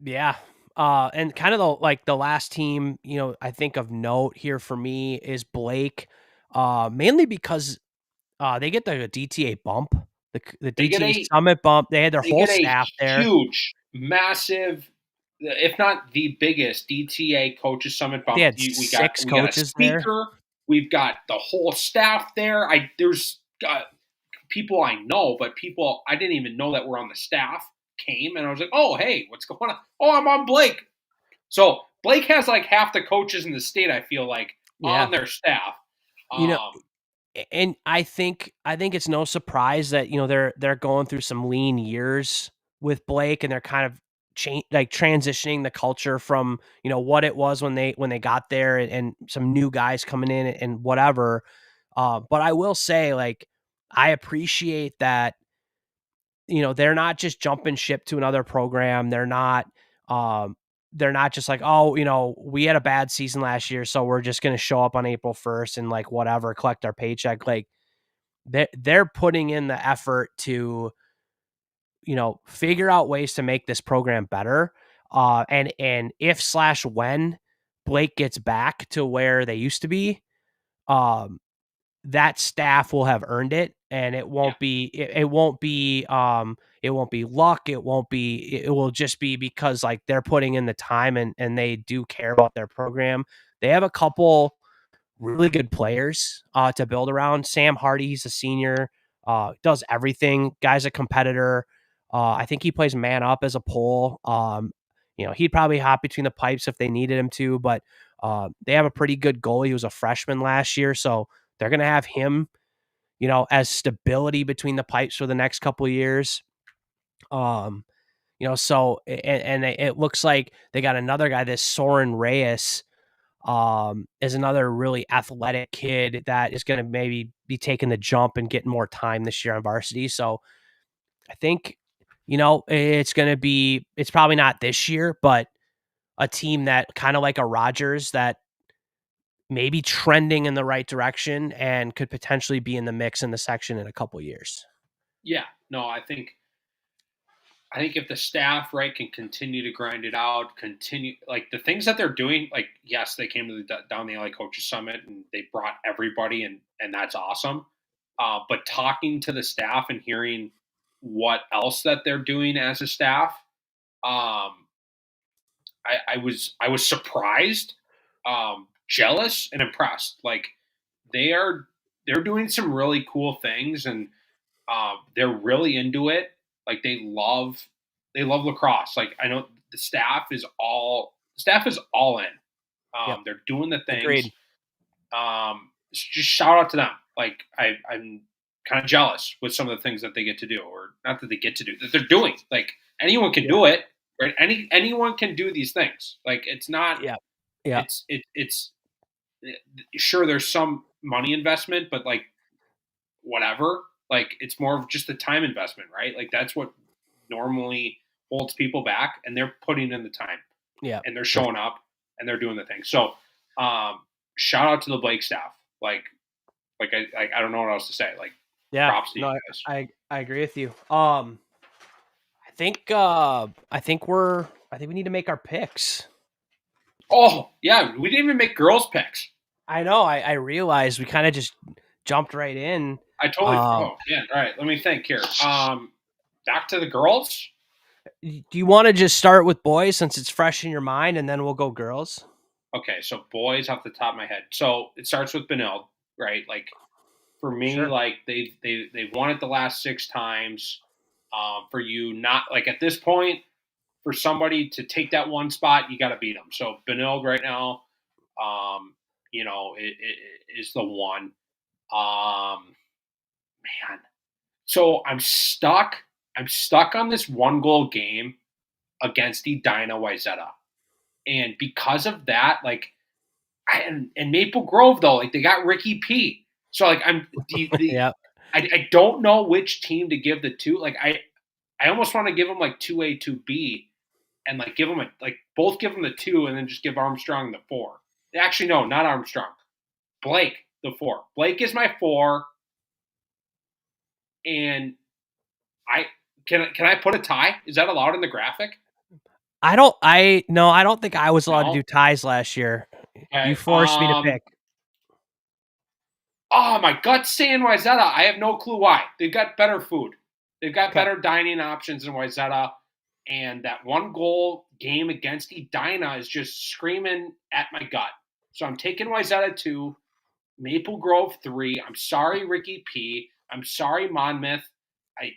Yeah. And kind of the last team, I think of note here for me is Blake. Mainly because they get the DTA bump, the they get DTA a Summit bump. They had their they whole get a staff there. huge, massive, if not the biggest DTA coaches summit They bump. had six We got a coaches there. speaker. We've got the whole staff there. There's people I know, but people I didn't even know that were on the staff came, and I was like, oh hey, what's going on? Oh, I'm on Blake. So Blake has like half the coaches in the state. I feel like Yeah. on their staff. You know, Um, and I think it's no surprise that they're going through some lean years with Blake, and they're kind of transitioning the culture from what it was when they got there, and some new guys coming in and whatever. But I will say, like, I appreciate that they're not just jumping ship to another program. Um, they're not just like, oh, we had a bad season last year, so we're just going to show up on April 1st and like whatever, collect our paycheck. Like they're putting in the effort to, figure out ways to make this program better. And if slash when Blake gets back to where they used to be, um, that staff will have earned it, and it yeah, won't be it won't be luck, it will just be because like they're putting in the time, and they do care about their program. They have a couple really good players to build around. Sam Hardy, he's a senior, does everything. Guy's a competitor. I think he plays man up as a pole. He'd probably hop between the pipes if they needed him to, but they have a pretty good goalie. He was a freshman last year, so they're going to have him, as stability between the pipes for the next couple of years. Um, so and it looks like they got another guy, this Soren Reyes, is another really athletic kid that is going to maybe be taking the jump and getting more time this year on varsity. So I think, it's probably not this year, but a team that kind of like a Rogers that maybe trending in the right direction and could potentially be in the mix in the section in a couple years. yeah. No, I think if the staff right can continue to grind it out, continue like the things that they're doing, like yes, they came to the down the alley coaches summit and they brought everybody, and that's awesome. But talking to the staff and hearing what else that they're doing as a staff, um, I was surprised, jealous, and impressed. Like they're doing some really cool things, and they're really into it. Like they love lacrosse. Like I know the staff is all in. Yep. They're doing the Agreed. things. Just shout out to them. Like I'm kind of jealous with some of the things that they get to do, or not that they get to do, that they're doing. Like anyone can Yeah. do it, right? Anyone can do these things. Like it's not. Yeah. Yeah. It's sure there's some money investment, but like whatever. Like it's more of just a time investment, right? Like that's what normally holds people back, and they're putting in the time, Yeah. and they're Yeah. showing up, and they're doing the thing. So, shout out to the Blake staff. I don't know what else to say. Like, Yeah. props to you No, guys. I agree with you. I think we need to make our picks. Oh yeah, we didn't even make girls picks. I know. I realized we kind of just jumped right in. I totally. Um, Oh yeah. All right. Let me think here. back to the girls. Do you want to just start with boys since it's fresh in your mind, and then we'll go girls? Okay, so boys off the top of my head. So it starts with Benilde, right? Like for me, Sure. like they've won it the last 6 times. For you, not like at this point, for somebody to take that one spot, you got to beat them. So Benilde right now, it is the one. Man, so I'm stuck. I'm stuck on this 1 goal game against Edina Wyzetta, and because of that, like, and Maple Grove though, like they got Ricky P. So like I'm the Yeah. I don't know which team to give the two. Like I almost want to give them like 2A, 2B, and like give them both give them the 2, and then just give Armstrong the 4. Actually, no, not Armstrong. Blake the 4. Blake is my 4, and I can I put a tie? Is that allowed in the graphic? I don't think I was allowed to do No. ties last year. You Okay. forced me to pick. Oh, my gut's saying Wyzetta. I have no clue why. They've got better food. They've got Okay. better dining options in Wyzetta. And that 1 goal game against Edina is just screaming at my gut. So I'm taking Wyzetta 2, Maple Grove 3. I'm sorry, Ricky P. I'm sorry, Monmouth. I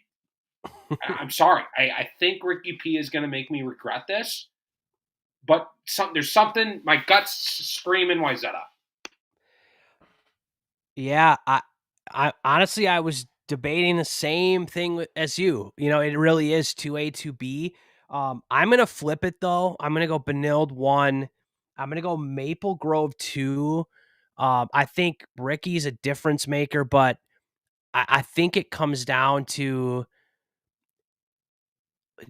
I'm sorry. I think Ricky P is going to make me regret this. But there's something, my gut's screaming Wyzetta. Yeah, I honestly I was debating the same thing as you. You know, it really is 2A, 2B. I'm gonna flip it though. I'm gonna go Benilde 1. I'm gonna go Maple Grove 2. I think Ricky's a difference maker, but I think it comes down to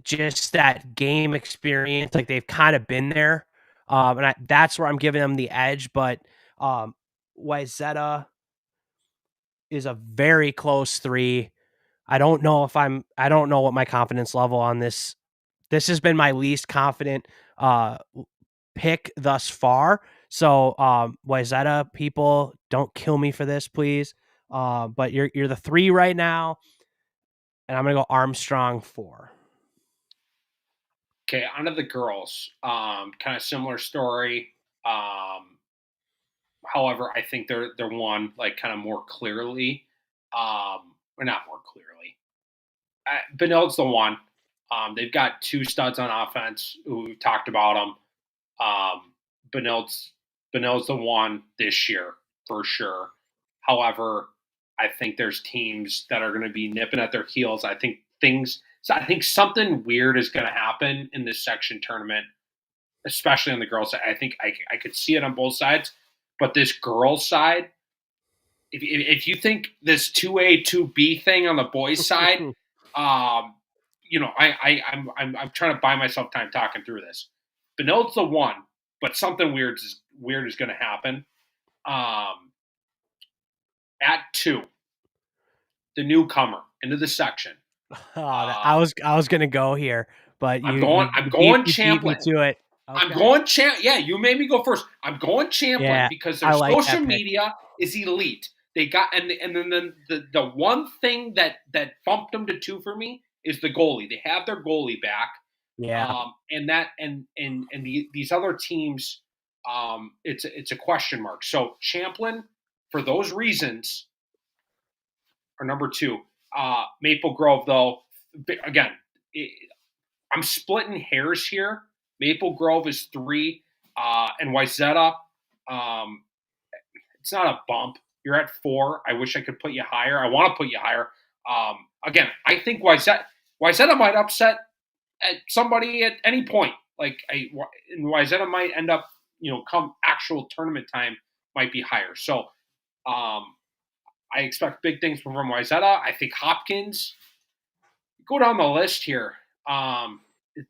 just that game experience. Like they've kind of been there. That's where I'm giving them the edge. But Wyzetta is a very close 3. I don't know what my confidence level on this has been my least confident pick thus far. So Wyzetta people, don't kill me for this, please. But you're the 3 right now, and I'm gonna go Armstrong 4. Okay, on to the girls. Kind of similar story. Um, However, I think they're one like kind of more clearly, or not more clearly. Benilde's the one. They've got 2 studs on offense who we've talked about them. Um, Benilde's Benilde's the one this year for sure. However, I think there's teams that are going to be nipping at their heels. I think things. So I think something weird is going to happen in this section tournament, especially on the girls' side. I think I could see it on both sides, but this girls' side, if you think this 2A 2B thing on the boys' side, um, I'm trying to buy myself time talking through this. Benilde's the one, but something weird is going to happen. Um, at 2, the newcomer into the section. Um, I was gonna go here, but I'm going. I'm going you beat me Champlin. to it. I'm Okay. going Yeah, you made me go first. I'm going Champlin Yeah, because their I like social that pick. media is elite. They got and then the one thing that bumped them to 2 for me is the goalie. They have their goalie back, Yeah. and that and these other teams, it's a question mark. So Champlin, for those reasons, are number 2. Maple Grove, though, again, I'm splitting hairs here. Maple Grove is 3, and Wyzetta, um, it's not a bump. You're at 4. I wish I could put you higher. I want to put you higher. Again, I think Wyzetta might upset at somebody at any point. And Wyzetta might end up, come actual tournament time, might be higher. So um, I expect big things from Wyzetta. I think Hopkins, go down the list here. Um,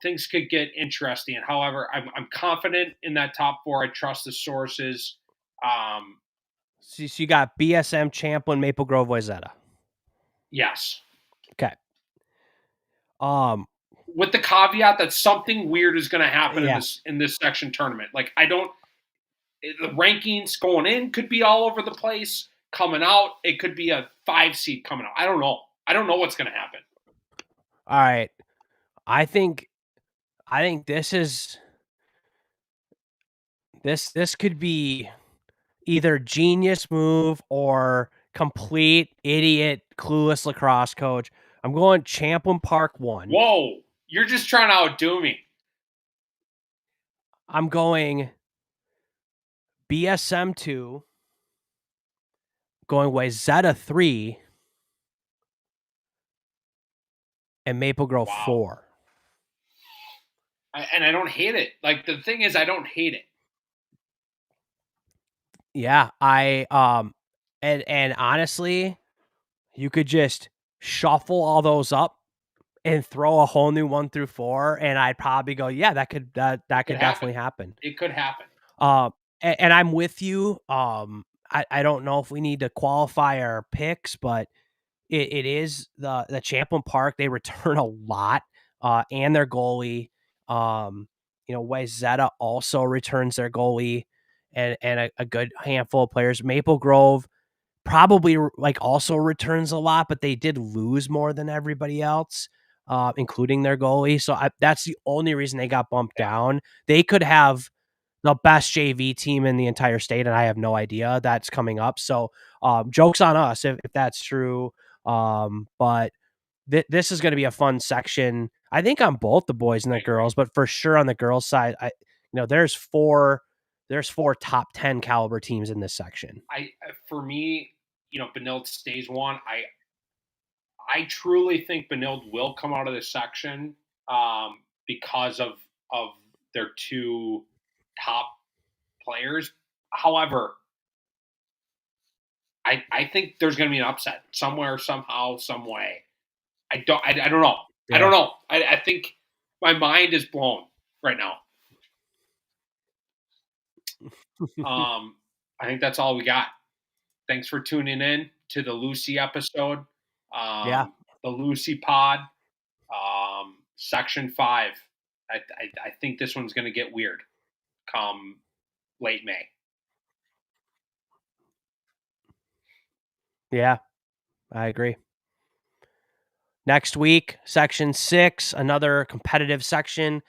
Things could get interesting. However, I'm confident in that top 4. I trust the sources. Um, So you got BSM, Champlin, Maple Grove, Wyzetta. yes, Okay. Um. with the caveat that something weird is going to happen Yeah. in this section tournament. Like I don't, the rankings going in could be all over the place. Coming out, it could be a 5 seed coming out. I don't know. I don't know what's going to happen. All right. I think I think this could be either genius move or complete idiot, clueless lacrosse coach. I'm going Champlin Park 1. Whoa, you're just trying to outdo me. I'm going BSM 2, going Wayzata 3, and Maple Grove Wow. 4. And I don't hate it. Like the thing is, I don't hate it. Yeah, and honestly, you could just shuffle all those up and throw a whole new 1 through 4, and I'd probably go, "Yeah, that Could could happen. definitely happen." It could happen. And I'm with you. I don't know if we need to qualify our picks, but it is the Champlin Park. They return a lot, and their goalie. Wayzata also returns their goalie and a good handful of players. Maple Grove probably like also returns a lot, but they did lose more than everybody else, including their goalie. So that's the only reason they got bumped Yeah. down. They could have the best JV team in the entire state, and I have no idea that's coming up. So, joke's on us if that's true. But this is going to be a fun section. I think on both the boys and I the agree. girls, but for sure on the girls' side, there's four top 10 caliber teams in this section. For me, Benilde stays one. I truly think Benilde will come out of this section because of their two top players. However, I think there's going to be an upset somewhere, somehow, some way. I don't know. I Yeah. don't know. I think my mind is blown right now. I think that's all we got. Thanks for tuning in to the Lucy episode, Yeah. the Lucy Pod, Section 5. I think this one's going to get weird come late May. Yeah. I agree. Next week, section 6, another competitive section.